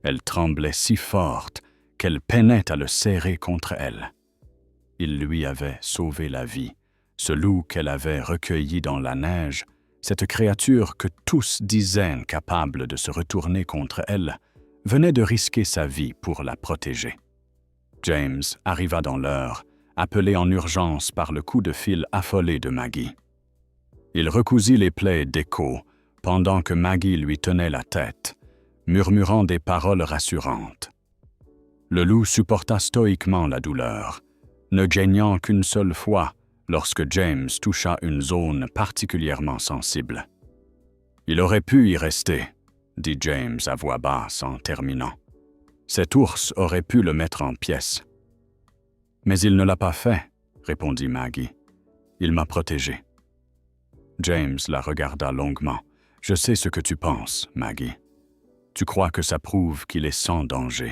Speaker 1: Elle tremblait si forte qu'elle peinait à le serrer contre elle. Il lui avait sauvé la vie, ce loup qu'elle avait recueilli dans la neige, cette créature que tous disaient capable de se retourner contre elle, venait de risquer sa vie pour la protéger. James arriva dans l'heure, appelé en urgence par le coup de fil affolé de Maggie. Il recousit les plaies d'Echo pendant que Maggie lui tenait la tête, murmurant des paroles rassurantes. Le loup supporta stoïquement la douleur, ne geignant qu'une seule fois lorsque James toucha une zone particulièrement sensible. « Il aurait pu y rester », dit James à voix basse en terminant. « Cet ours aurait pu le mettre en pièces. »« Mais il ne l'a pas fait, » répondit Maggie. « Il m'a protégé. » James la regarda longuement. « Je sais ce que tu penses, Maggie. Tu crois que ça prouve qu'il est sans danger,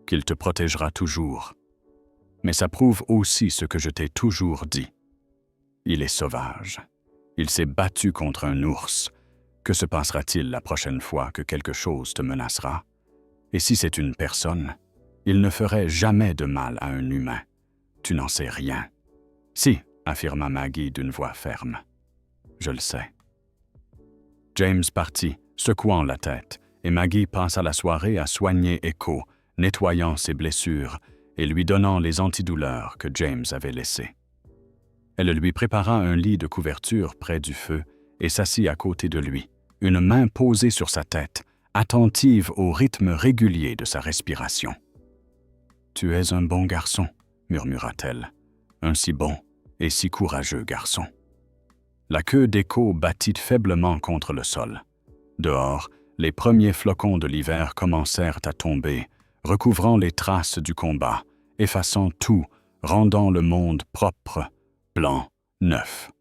Speaker 1: qu'il te protégera toujours. Mais ça prouve aussi ce que je t'ai toujours dit. Il est sauvage. Il s'est battu contre un ours, Que se passera-t-il la prochaine fois que quelque chose te menacera? Et si c'est une personne, il ne ferait jamais de mal à un humain. Tu n'en sais rien. Si, affirma Maggie d'une voix ferme. Je le sais. James partit, secouant la tête, et Maggie passa la soirée à soigner Echo, nettoyant ses blessures et lui donnant les antidouleurs que James avait laissés. Elle lui prépara un lit de couverture près du feu et s'assit à côté de lui, une main posée sur sa tête, attentive au rythme régulier de sa respiration. « Tu es un bon garçon, » murmura-t-elle, « un si bon et si courageux garçon. » La queue d'Echo battit faiblement contre le sol. Dehors, les premiers flocons de l'hiver commencèrent à tomber, recouvrant les traces du combat, effaçant tout, rendant le monde propre, blanc, neuf.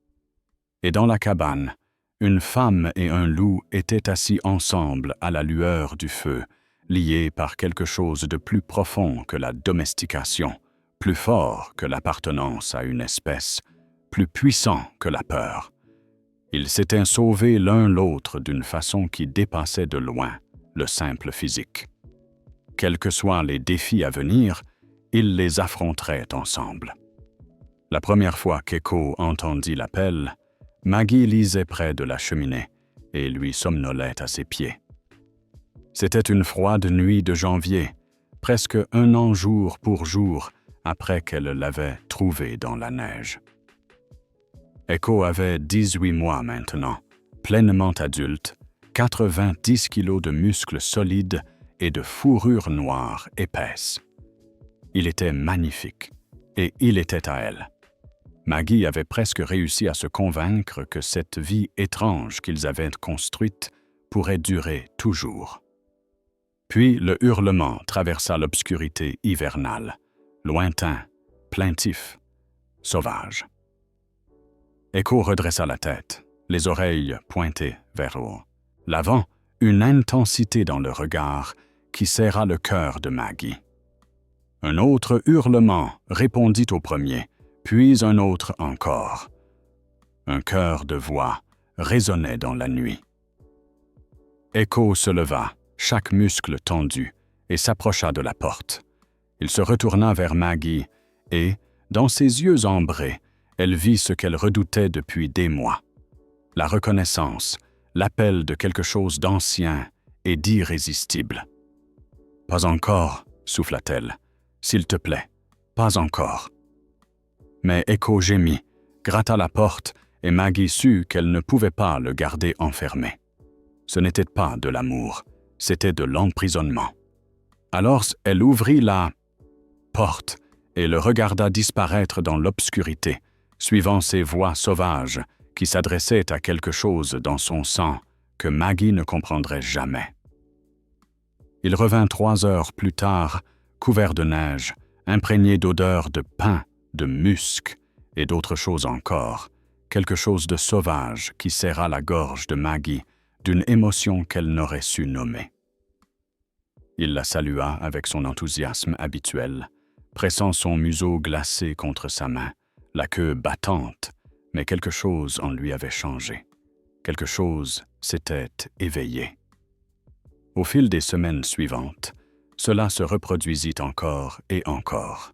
Speaker 1: Et dans la cabane, une femme et un loup étaient assis ensemble à la lueur du feu, liés par quelque chose de plus profond que la domestication, plus fort que l'appartenance à une espèce, plus puissant que la peur. Ils s'étaient sauvés l'un l'autre d'une façon qui dépassait de loin le simple physique. Quels que soient les défis à venir, ils les affronteraient ensemble. La première fois qu'Echo entendit l'appel, Maggie lisait près de la cheminée et lui somnolait à ses pieds. C'était une froide nuit de janvier, presque 1 an jour pour jour après qu'elle l'avait trouvé dans la neige. Echo avait 18 mois maintenant, pleinement adulte, 90 kilos de muscles solides et de fourrure noire épaisse. Il était magnifique, et il était à elle. Maggie avait presque réussi à se convaincre que cette vie étrange qu'ils avaient construite pourrait durer toujours. Puis le hurlement traversa l'obscurité hivernale, lointain, plaintif, sauvage. Echo redressa la tête, les oreilles pointées vers haut. L'avant, une intensité dans le regard qui serra le cœur de Maggie. Un autre hurlement répondit au premier, puis un autre encore. Un chœur de voix résonnait dans la nuit. Echo se leva, chaque muscle tendu, et s'approcha de la porte. Il se retourna vers Maggie et, dans ses yeux ambrés, elle vit ce qu'elle redoutait depuis des mois. La reconnaissance, l'appel de quelque chose d'ancien et d'irrésistible. « Pas encore, » souffla-t-elle. « S'il te plaît, pas encore. » Mais Echo gémit, gratta la porte et Maggie sut qu'elle ne pouvait pas le garder enfermé. Ce n'était pas de l'amour, c'était de l'emprisonnement. Alors elle ouvrit la porte et le regarda disparaître dans l'obscurité, suivant ses voix sauvages qui s'adressaient à quelque chose dans son sang que Maggie ne comprendrait jamais. Il revint 3 heures plus tard, couvert de neige, imprégné d'odeurs de pain, de musc et d'autres choses encore, quelque chose de sauvage qui serra la gorge de Maggie d'une émotion qu'elle n'aurait su nommer. Il la salua avec son enthousiasme habituel, pressant son museau glacé contre sa main, la queue battante, mais quelque chose en lui avait changé. Quelque chose s'était éveillé. Au fil des semaines suivantes, cela se reproduisit encore et encore.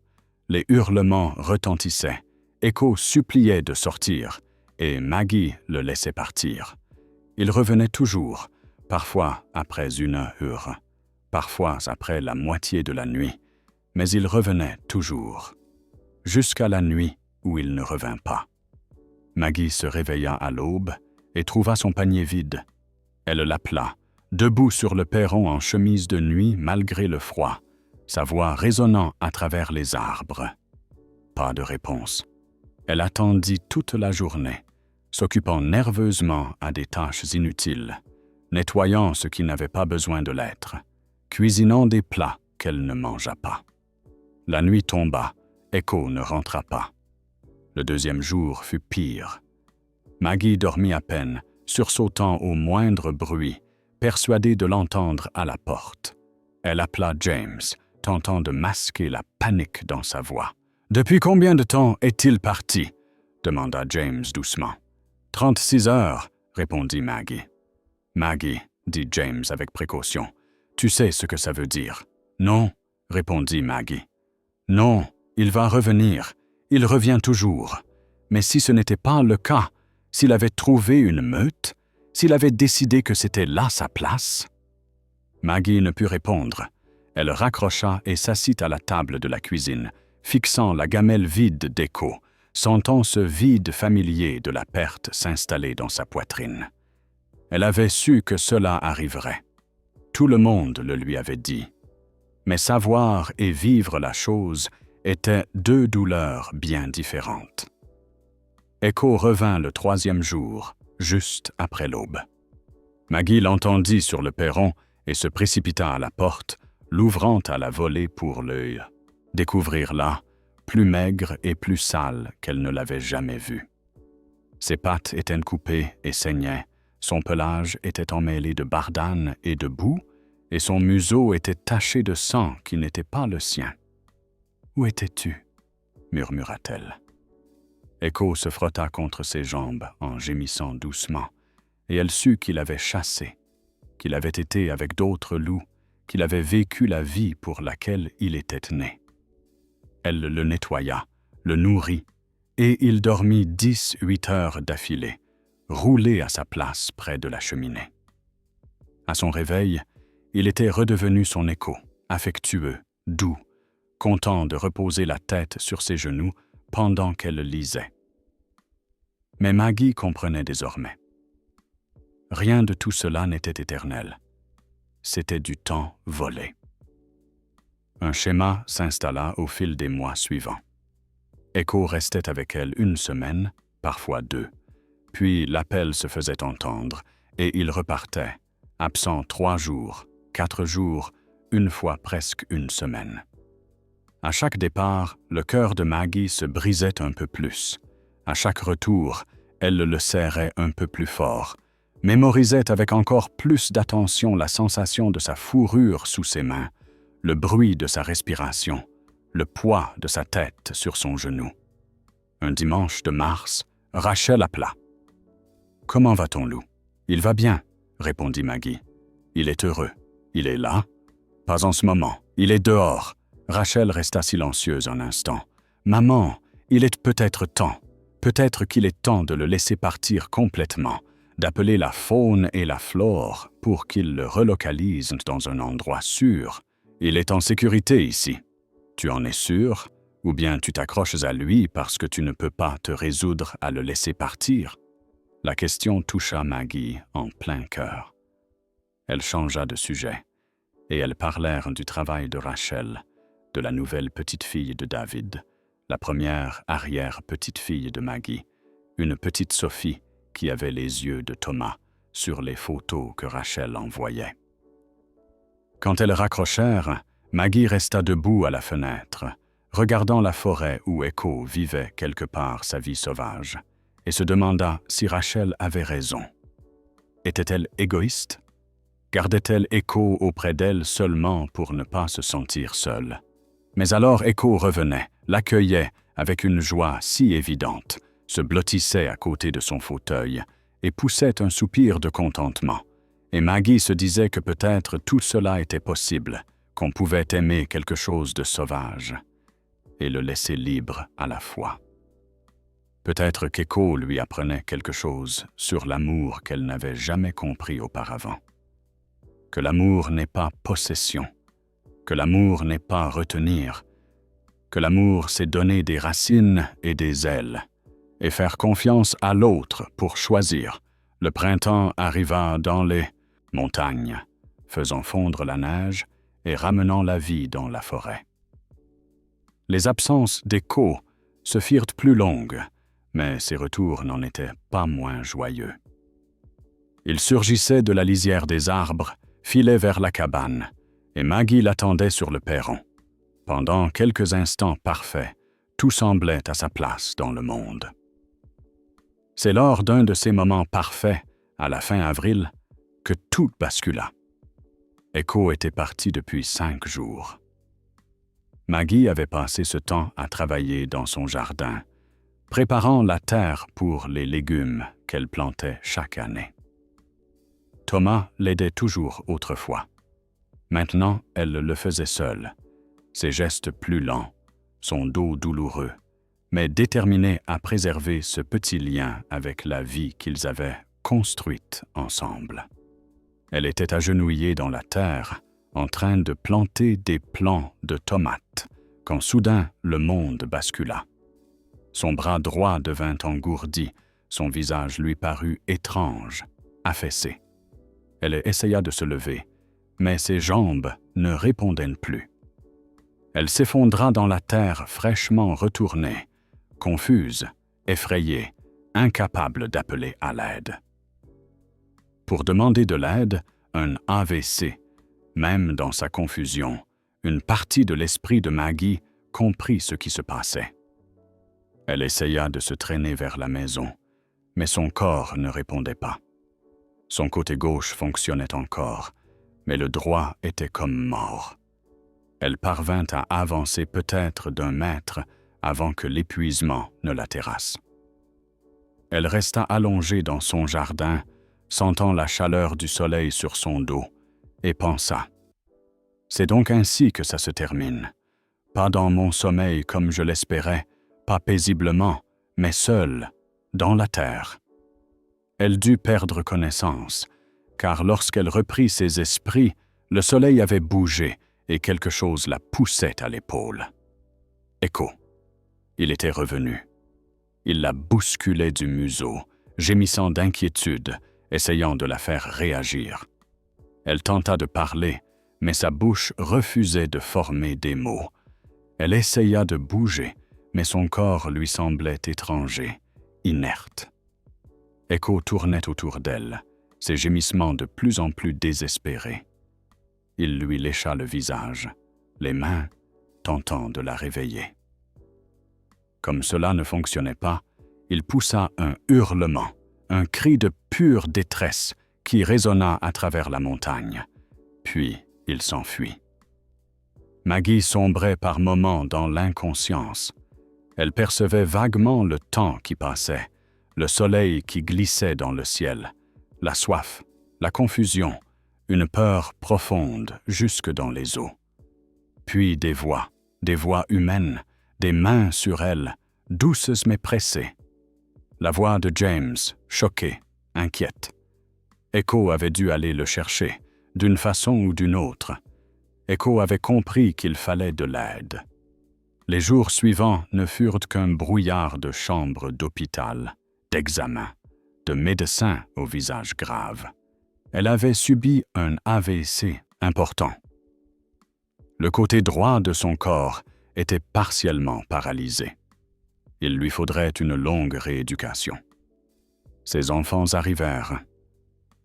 Speaker 1: Les hurlements retentissaient, Echo suppliait de sortir, et Maggie le laissait partir. Il revenait toujours, parfois après 1 heure, parfois après la moitié de la nuit, mais il revenait toujours, jusqu'à la nuit où il ne revint pas. Maggie se réveilla à l'aube et trouva son panier vide. Elle l'appela, debout sur le perron en chemise de nuit malgré le froid, sa voix résonnant à travers les arbres. Pas de réponse. Elle attendit toute la journée, s'occupant nerveusement à des tâches inutiles, nettoyant ce qui n'avait pas besoin de l'être, cuisinant des plats qu'elle ne mangea pas. La nuit tomba, Echo ne rentra pas. Le 2e jour fut pire. Maggie dormit à peine, sursautant au moindre bruit, persuadée de l'entendre à la porte. Elle appela James, tentant de masquer la panique dans sa voix. « Depuis combien de temps est-il parti ?» demanda James doucement. « 36 heures, répondit Maggie. Maggie, dit James avec précaution, tu sais ce que ça veut dire. Non, répondit Maggie. Non, il va revenir. Il revient toujours. Mais si ce n'était pas le cas, s'il avait trouvé une meute, s'il avait décidé que c'était là sa place? Maggie ne put répondre. Elle raccrocha et s'assit à la table de la cuisine, fixant la gamelle vide d'Echo, sentant ce vide familier de la perte s'installer dans sa poitrine. Elle avait su que cela arriverait. Tout le monde le lui avait dit. Mais savoir et vivre la chose étaient deux douleurs bien différentes. Echo revint le 3e jour, juste après l'aube. Maggie l'entendit sur le perron et se précipita à la porte, l'ouvrant à la volée pour le découvrir là, plus maigre et plus sale qu'elle ne l'avait jamais vu. Ses pattes étaient coupées et saignaient, son pelage était emmêlé de bardane et de boue, et son museau était taché de sang qui n'était pas le sien. « Où étais-tu » murmura-t-elle. Echo se frotta contre ses jambes en gémissant doucement, et elle sut qu'il avait chassé, qu'il avait été avec d'autres loups, qu'il avait vécu la vie pour laquelle il était né. Elle le nettoya, le nourrit, et il dormit 10-8 heures d'affilée, roulé à sa place près de la cheminée. À son réveil, il était redevenu son Echo, affectueux, doux, content de reposer la tête sur ses genoux pendant qu'elle lisait. Mais Maggie comprenait désormais. Rien de tout cela n'était éternel. C'était du temps volé. Un schéma s'installa au fil des mois suivants. Echo restait avec elle 1 semaine, parfois 2, puis l'appel se faisait entendre et il repartait, absent 3 jours, 4 jours, 1 fois presque 1 semaine. À chaque départ, le cœur de Maggie se brisait un peu plus. À chaque retour, elle le serrait un peu plus fort, mémorisait avec encore plus d'attention la sensation de sa fourrure sous ses mains, le bruit de sa respiration, le poids de sa tête sur son genou. Un dimanche de mars, Rachel appela. « Comment va ton loup ?»« Il va bien, » répondit Maggie. « Il est heureux. Il est là ?»« Pas en ce moment. Il est dehors. » Rachel resta silencieuse un instant. « Maman, il est peut-être temps. Peut-être qu'il est temps de le laisser partir complètement, d'appeler la faune et la flore pour qu'ils le relocalisent dans un endroit sûr. Il est en sécurité ici. Tu en es sûr? Ou bien tu t'accroches à lui parce que tu ne peux pas te résoudre à le laisser partir? » La question toucha Maggie en plein cœur. Elle changea de sujet, et elles parlèrent du travail de Rachel, de la nouvelle petite-fille de David, la première arrière-petite-fille de Maggie, une petite Sophie qui avait les yeux de Thomas sur les photos que Rachel envoyait. Quand elles raccrochèrent, Maggie resta debout à la fenêtre, regardant la forêt où Echo vivait quelque part sa vie sauvage, et se demanda si Rachel avait raison. Était-elle égoïste? Gardait-elle Echo auprès d'elle seulement pour ne pas se sentir seule? Mais alors Echo revenait, l'accueillait avec une joie si évidente, se blottissait à côté de son fauteuil et poussait un soupir de contentement. Et Maggie se disait que peut-être tout cela était possible, qu'on pouvait aimer quelque chose de sauvage et le laisser libre à la fois. Peut-être qu'Echo lui apprenait quelque chose sur l'amour qu'elle n'avait jamais compris auparavant. Que l'amour n'est pas possession, que l'amour n'est pas retenir, que l'amour c'est donner des racines et des ailes, et faire confiance à l'autre pour choisir. Le printemps arriva dans les montagnes, faisant fondre la neige et ramenant la vie dans la forêt. Les absences d'Echo se firent plus longues, mais ses retours n'en étaient pas moins joyeux. Il surgissait de la lisière des arbres, filait vers la cabane, et Maggie l'attendait sur le perron. Pendant quelques instants parfaits, tout semblait à sa place dans le monde. C'est lors d'un de ces moments parfaits, à la fin avril, que tout bascula. Echo était parti depuis 5 jours. Maggie avait passé ce temps à travailler dans son jardin, préparant la terre pour les légumes qu'elle plantait chaque année. Thomas l'aidait toujours autrefois. Maintenant, elle le faisait seule, ses gestes plus lents, son dos douloureux, mais déterminée à préserver ce petit lien avec la vie qu'ils avaient construite ensemble. Elle était agenouillée dans la terre, en train de planter des plants de tomates, quand soudain le monde bascula. Son bras droit devint engourdi, son visage lui parut étrange, affaissé. Elle essaya de se lever, mais ses jambes ne répondaient plus. Elle s'effondra dans la terre fraîchement retournée, confuse, effrayée, incapable d'appeler à l'aide. Pour demander de l'aide, un AVC, même dans sa confusion, une partie de l'esprit de Maggie comprit ce qui se passait. Elle essaya de se traîner vers la maison, mais son corps ne répondait pas. Son côté gauche fonctionnait encore, mais le droit était comme mort. Elle parvint à avancer peut-être d'1 mètre avant que l'épuisement ne la terrasse. Elle resta allongée dans son jardin, sentant la chaleur du soleil sur son dos, et pensa : « C'est donc ainsi que ça se termine. Pas dans mon sommeil comme je l'espérais, pas paisiblement, mais seule, dans la terre. » Elle dut perdre connaissance, car lorsqu'elle reprit ses esprits, le soleil avait bougé et quelque chose la poussait à l'épaule. Echo. Il était revenu. Il la bousculait du museau, gémissant d'inquiétude, essayant de la faire réagir. Elle tenta de parler, mais sa bouche refusait de former des mots. Elle essaya de bouger, mais son corps lui semblait étranger, inerte. Echo tournait autour d'elle, ses gémissements de plus en plus désespérés. Il lui lécha le visage, les mains tentant de la réveiller. Comme cela ne fonctionnait pas, il poussa un hurlement, un cri de pure détresse qui résonna à travers la montagne. Puis il s'enfuit. Maggie sombrait par moments dans l'inconscience. Elle percevait vaguement le temps qui passait, le soleil qui glissait dans le ciel, la soif, la confusion, une peur profonde jusque dans les os. Puis des voix humaines, des mains sur elle, douces mais pressées. La voix de James, choquée, inquiète. Echo avait dû aller le chercher, d'une façon ou d'une autre. Echo avait compris qu'il fallait de l'aide. Les jours suivants ne furent qu'un brouillard de chambres d'hôpital, d'examens, de médecins au visage grave. Elle avait subi un AVC important. Le côté droit de son corps était partiellement paralysé. Il lui faudrait une longue rééducation. Ses enfants arrivèrent.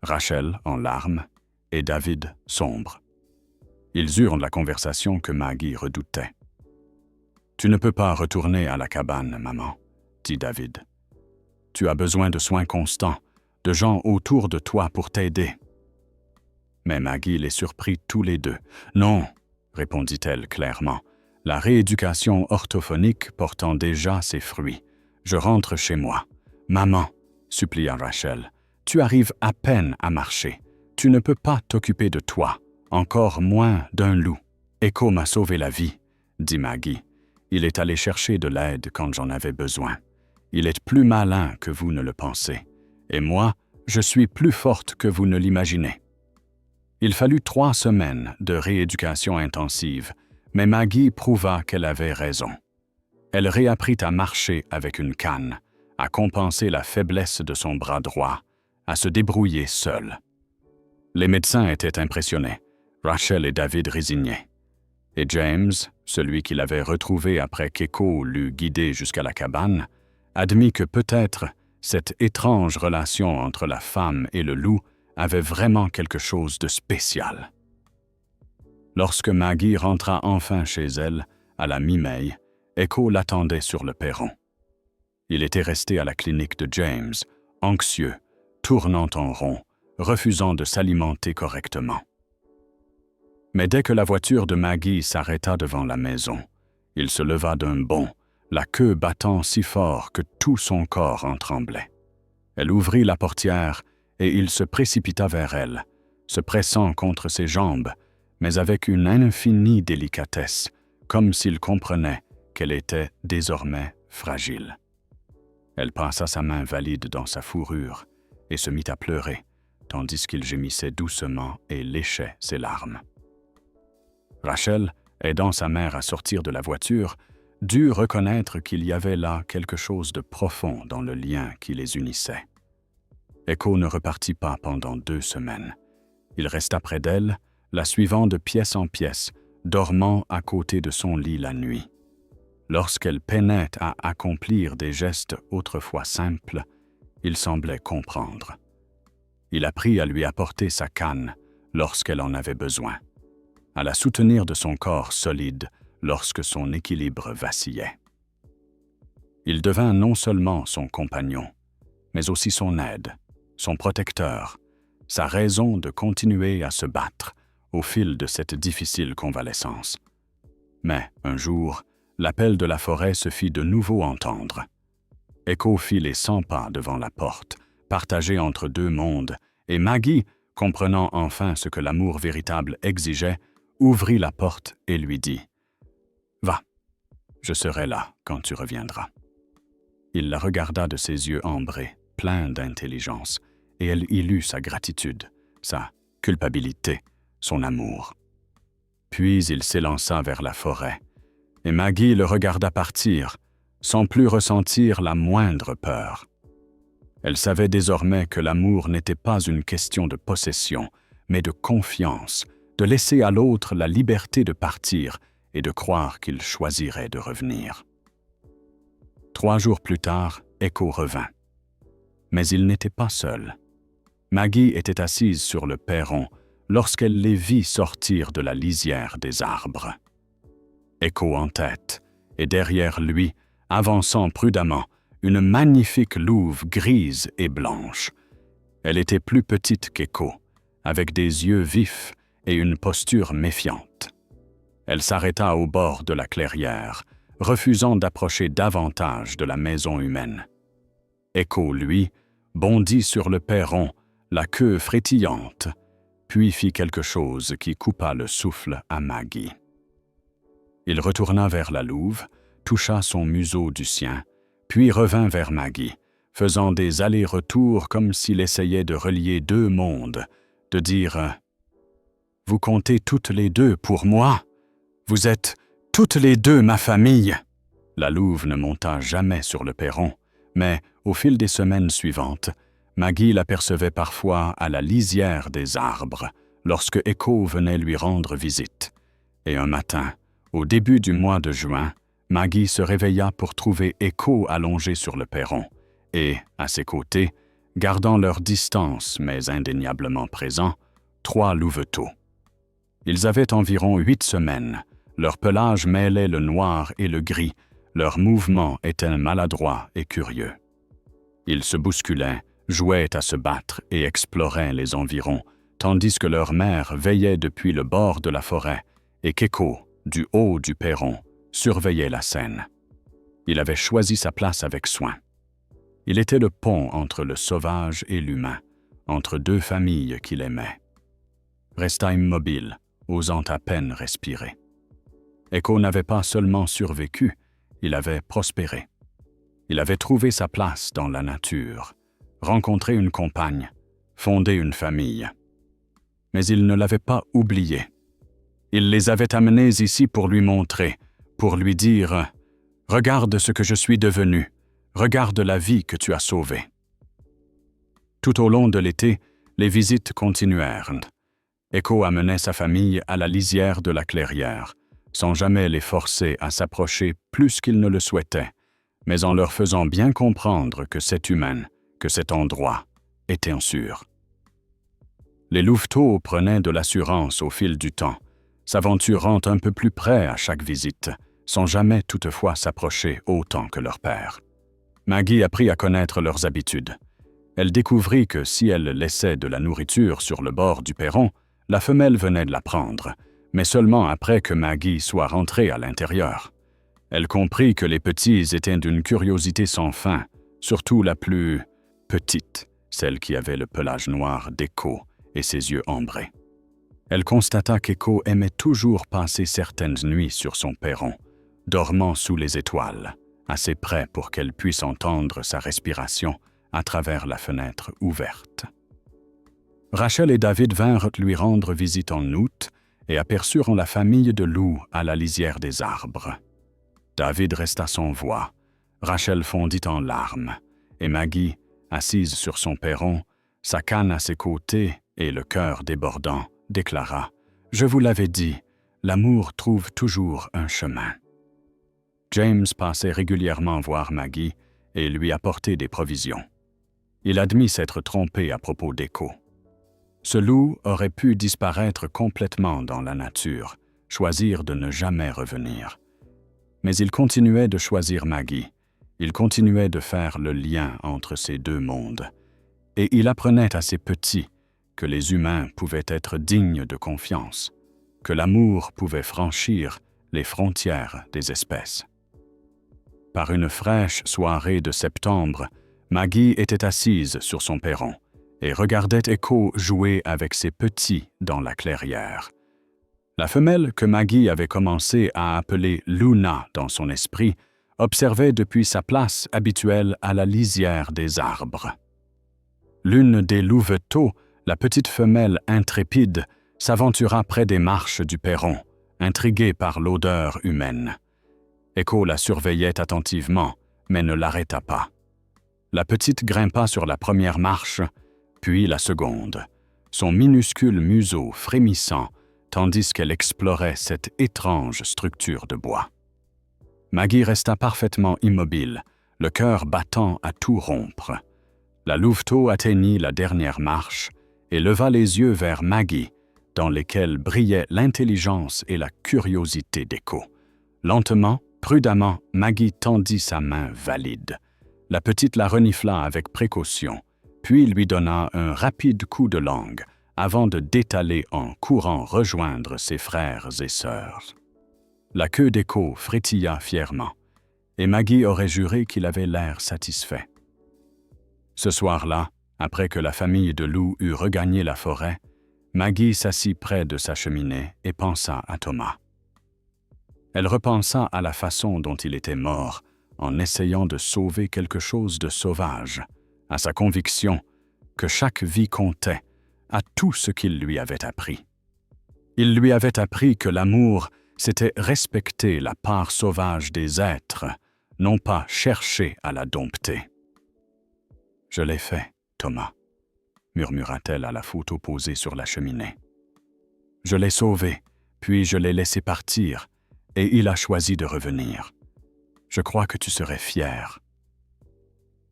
Speaker 1: Rachel en larmes et David sombre. Ils eurent la conversation que Maggie redoutait. « Tu ne peux pas retourner à la cabane, maman, » dit David. « Tu as besoin de soins constants, de gens autour de toi pour t'aider. » Mais Maggie les surprit tous les deux. « Non, » répondit-elle clairement, « la rééducation orthophonique portant déjà ses fruits. Je rentre chez moi. »« Maman, » supplia Rachel, « tu arrives à peine à marcher. Tu ne peux pas t'occuper de toi, encore moins d'un loup. »« Echo m'a sauvé la vie, » dit Maggie. « Il est allé chercher de l'aide quand j'en avais besoin. Il est plus malin que vous ne le pensez. Et moi, je suis plus forte que vous ne l'imaginez. » Il fallut 3 semaines de rééducation intensive, mais Maggie prouva qu'elle avait raison. Elle réapprit à marcher avec une canne, à compenser la faiblesse de son bras droit, à se débrouiller seule. Les médecins étaient impressionnés, Rachel et David résignés. Et James, celui qu'il avait retrouvé après qu'Echo l'eût guidé jusqu'à la cabane, admit que peut-être cette étrange relation entre la femme et le loup avait vraiment quelque chose de spécial. Lorsque Maggie rentra enfin chez elle, à la mi-mai, Echo l'attendait sur le perron. Il était resté à la clinique de James, anxieux, tournant en rond, refusant de s'alimenter correctement. Mais dès que la voiture de Maggie s'arrêta devant la maison, il se leva d'un bond, la queue battant si fort que tout son corps en tremblait. Elle ouvrit la portière et il se précipita vers elle, se pressant contre ses jambes, mais avec une infinie délicatesse, comme s'il comprenait qu'elle était désormais fragile. Elle passa sa main valide dans sa fourrure et se mit à pleurer, tandis qu'il gémissait doucement et léchait ses larmes. Rachel, aidant sa mère à sortir de la voiture, dut reconnaître qu'il y avait là quelque chose de profond dans le lien qui les unissait. Echo ne repartit pas pendant 2 semaines. Il resta près d'elle, la suivant de pièce en pièce, dormant à côté de son lit la nuit. Lorsqu'elle peinait à accomplir des gestes autrefois simples, il semblait comprendre. Il apprit à lui apporter sa canne lorsqu'elle en avait besoin, à la soutenir de son corps solide lorsque son équilibre vacillait. Il devint non seulement son compagnon, mais aussi son aide, son protecteur, sa raison de continuer à se battre au fil de cette difficile convalescence. Mais, un jour, l'appel de la forêt se fit de nouveau entendre. Echo fit les 100 pas devant la porte, partagée entre 2 mondes, et Maggie, comprenant enfin ce que l'amour véritable exigeait, ouvrit la porte et lui dit « Va, je serai là quand tu reviendras. » Il la regarda de ses yeux ambrés, pleins d'intelligence, et elle y lut sa gratitude, sa culpabilité, son amour. Puis il s'élança vers la forêt, et Maggie le regarda partir, sans plus ressentir la moindre peur. Elle savait désormais que l'amour n'était pas une question de possession, mais de confiance, de laisser à l'autre la liberté de partir et de croire qu'il choisirait de revenir. 3 jours plus tard, Echo revint. Mais il n'était pas seul. Maggie était assise sur le perron lorsqu'elle les vit sortir de la lisière des arbres. Echo en tête, et derrière lui, avançant prudemment, une magnifique louve grise et blanche. Elle était plus petite qu'Echo, avec des yeux vifs et une posture méfiante. Elle s'arrêta au bord de la clairière, refusant d'approcher davantage de la maison humaine. Echo, lui, bondit sur le perron, la queue frétillante, puis fit quelque chose qui coupa le souffle à Maggie. Il retourna vers la louve, toucha son museau du sien, puis revint vers Maggie, faisant des allers-retours comme s'il essayait de relier 2 mondes, de dire « Vous comptez toutes les 2 pour moi. Vous êtes toutes les 2 ma famille. » La louve ne monta jamais sur le perron, mais au fil des semaines suivantes, Maggie l'apercevait parfois à la lisière des arbres, lorsque Echo venait lui rendre visite. Et un matin, au début du mois de juin, Maggie se réveilla pour trouver Echo allongé sur le perron, et, à ses côtés, gardant leur distance mais indéniablement présents, 3 louveteaux. Ils avaient environ 8 semaines, leur pelage mêlait le noir et le gris, leurs mouvements étaient maladroits et curieux. Ils se bousculaient, jouaient à se battre et exploraient les environs, tandis que leur mère veillait depuis le bord de la forêt et qu'Echo, du haut du perron, surveillait la scène. Il avait choisi sa place avec soin. Il était le pont entre le sauvage et l'humain, entre 2 familles qu'il aimait. Resta immobile, osant à peine respirer. Echo n'avait pas seulement survécu, il avait prospéré. Il avait trouvé sa place dans la nature, rencontré une compagne, fondé une famille. Mais il ne l'avait pas oublié. Il les avait amenés ici pour lui montrer, pour lui dire « Regarde ce que je suis devenu, regarde la vie que tu as sauvée. » Tout au long de l'été, les visites continuèrent. Echo amenait sa famille à la lisière de la clairière, sans jamais les forcer à s'approcher plus qu'ils ne le souhaitaient, mais en leur faisant bien comprendre que cette humaine, que cet endroit, était sûr. Les louveteaux prenaient de l'assurance au fil du temps, s'aventurant un peu plus près à chaque visite, sans jamais toutefois s'approcher autant que leur père. Maggie apprit à connaître leurs habitudes. Elle découvrit que si elle laissait de la nourriture sur le bord du perron, la femelle venait de la prendre, mais seulement après que Maggie soit rentrée à l'intérieur. Elle comprit que les petits étaient d'une curiosité sans fin, surtout la plus petite, celle qui avait le pelage noir d'Echo et ses yeux ambrés. Elle constata qu'Echo aimait toujours passer certaines nuits sur son perron, dormant sous les étoiles, assez près pour qu'elle puisse entendre sa respiration à travers la fenêtre ouverte. Rachel et David vinrent lui rendre visite en août et aperçurent la famille de loups à la lisière des arbres. David resta sans voix, Rachel fondit en larmes, et Maggie, assise sur son perron, sa canne à ses côtés et le cœur débordant, déclara « Je vous l'avais dit, l'amour trouve toujours un chemin. » James passait régulièrement voir Maggie et lui apporter des provisions. Il admit s'être trompé à propos d'Echo. Ce loup aurait pu disparaître complètement dans la nature, choisir de ne jamais revenir. Mais il continuait de choisir Maggie, il continuait de faire le lien entre ces deux mondes. Et il apprenait à ses petits que les humains pouvaient être dignes de confiance, que l'amour pouvait franchir les frontières des espèces. Par une fraîche soirée de septembre, Maggie était assise sur son perron et regardait Echo jouer avec ses petits dans la clairière. La femelle que Maggie avait commencé à appeler Luna dans son esprit observait depuis sa place habituelle à la lisière des arbres. L'une des louveteaux, la petite femelle intrépide, s'aventura près des marches du perron, intriguée par l'odeur humaine. Echo la surveillait attentivement, mais ne l'arrêta pas. La petite grimpa sur la première marche, puis la seconde, son minuscule museau frémissant, tandis qu'elle explorait cette étrange structure de bois. Maggie resta parfaitement immobile, le cœur battant à tout rompre. La louveteau atteignit la dernière marche et leva les yeux vers Maggie, dans lesquels brillaient l'intelligence et la curiosité d'Echo. Lentement, prudemment, Maggie tendit sa main valide. La petite la renifla avec précaution, puis lui donna un rapide coup de langue avant de détaler en courant rejoindre ses frères et sœurs. La queue d'Echo frétilla fièrement, et Maggie aurait juré qu'il avait l'air satisfait. Ce soir-là, après que la famille de loups eut regagné la forêt, Maggie s'assit près de sa cheminée et pensa à Thomas. Elle repensa à la façon dont il était mort en essayant de sauver quelque chose de sauvage, à sa conviction que chaque vie comptait, à tout ce qu'il lui avait appris. Il lui avait appris que l'amour, c'était respecter la part sauvage des êtres, non pas chercher à la dompter. « Je l'ai fait, Thomas, » murmura-t-elle à la photo posée sur la cheminée. « Je l'ai sauvé, puis je l'ai laissé partir, et il a choisi de revenir. Je crois que tu serais fier. »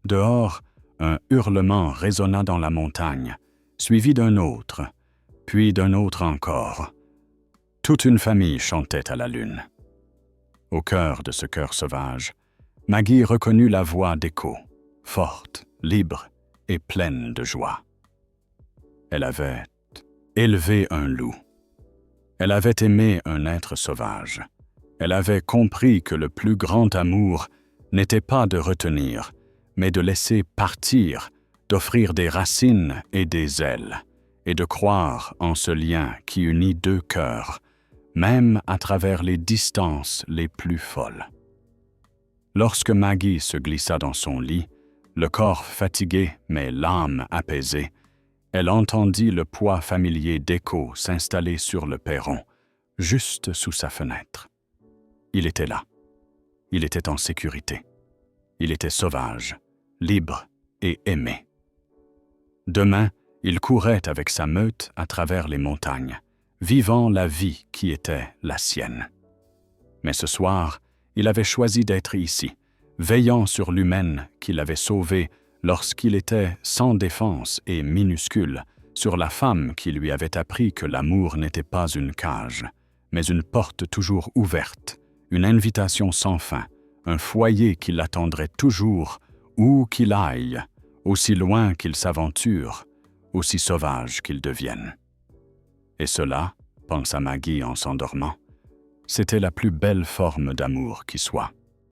Speaker 1: Dehors, un hurlement résonna dans la montagne, suivi d'un autre, puis d'un autre encore. Toute une famille chantait à la lune. Au cœur de ce chœur sauvage, Maggie reconnut la voix d'Echo, forte, libre et pleine de joie. Elle avait élevé un loup. Elle avait aimé un être sauvage. Elle avait compris que le plus grand amour n'était pas de retenir, mais de laisser partir, d'offrir des racines et des ailes, et de croire en ce lien qui unit deux cœurs, même à travers les distances les plus folles. Lorsque Maggie se glissa dans son lit, le corps fatigué mais l'âme apaisée, elle entendit le poids familier d'Echo s'installer sur le perron, juste sous sa fenêtre. Il était là. Il était en sécurité. Il était sauvage, libre et aimé. Demain, il courait avec sa meute à travers les montagnes, vivant la vie qui était la sienne. Mais ce soir, il avait choisi d'être ici, veillant sur l'humaine qu'il avait sauvée lorsqu'il était sans défense et minuscule, sur la femme qui lui avait appris que l'amour n'était pas une cage, mais une porte toujours ouverte, une invitation sans fin, un foyer qui l'attendrait toujours, où qu'il aille, aussi loin qu'il s'aventure, aussi sauvage qu'il devienne. Et cela, pensa Maggie en s'endormant, c'était la plus belle forme d'amour qui soit.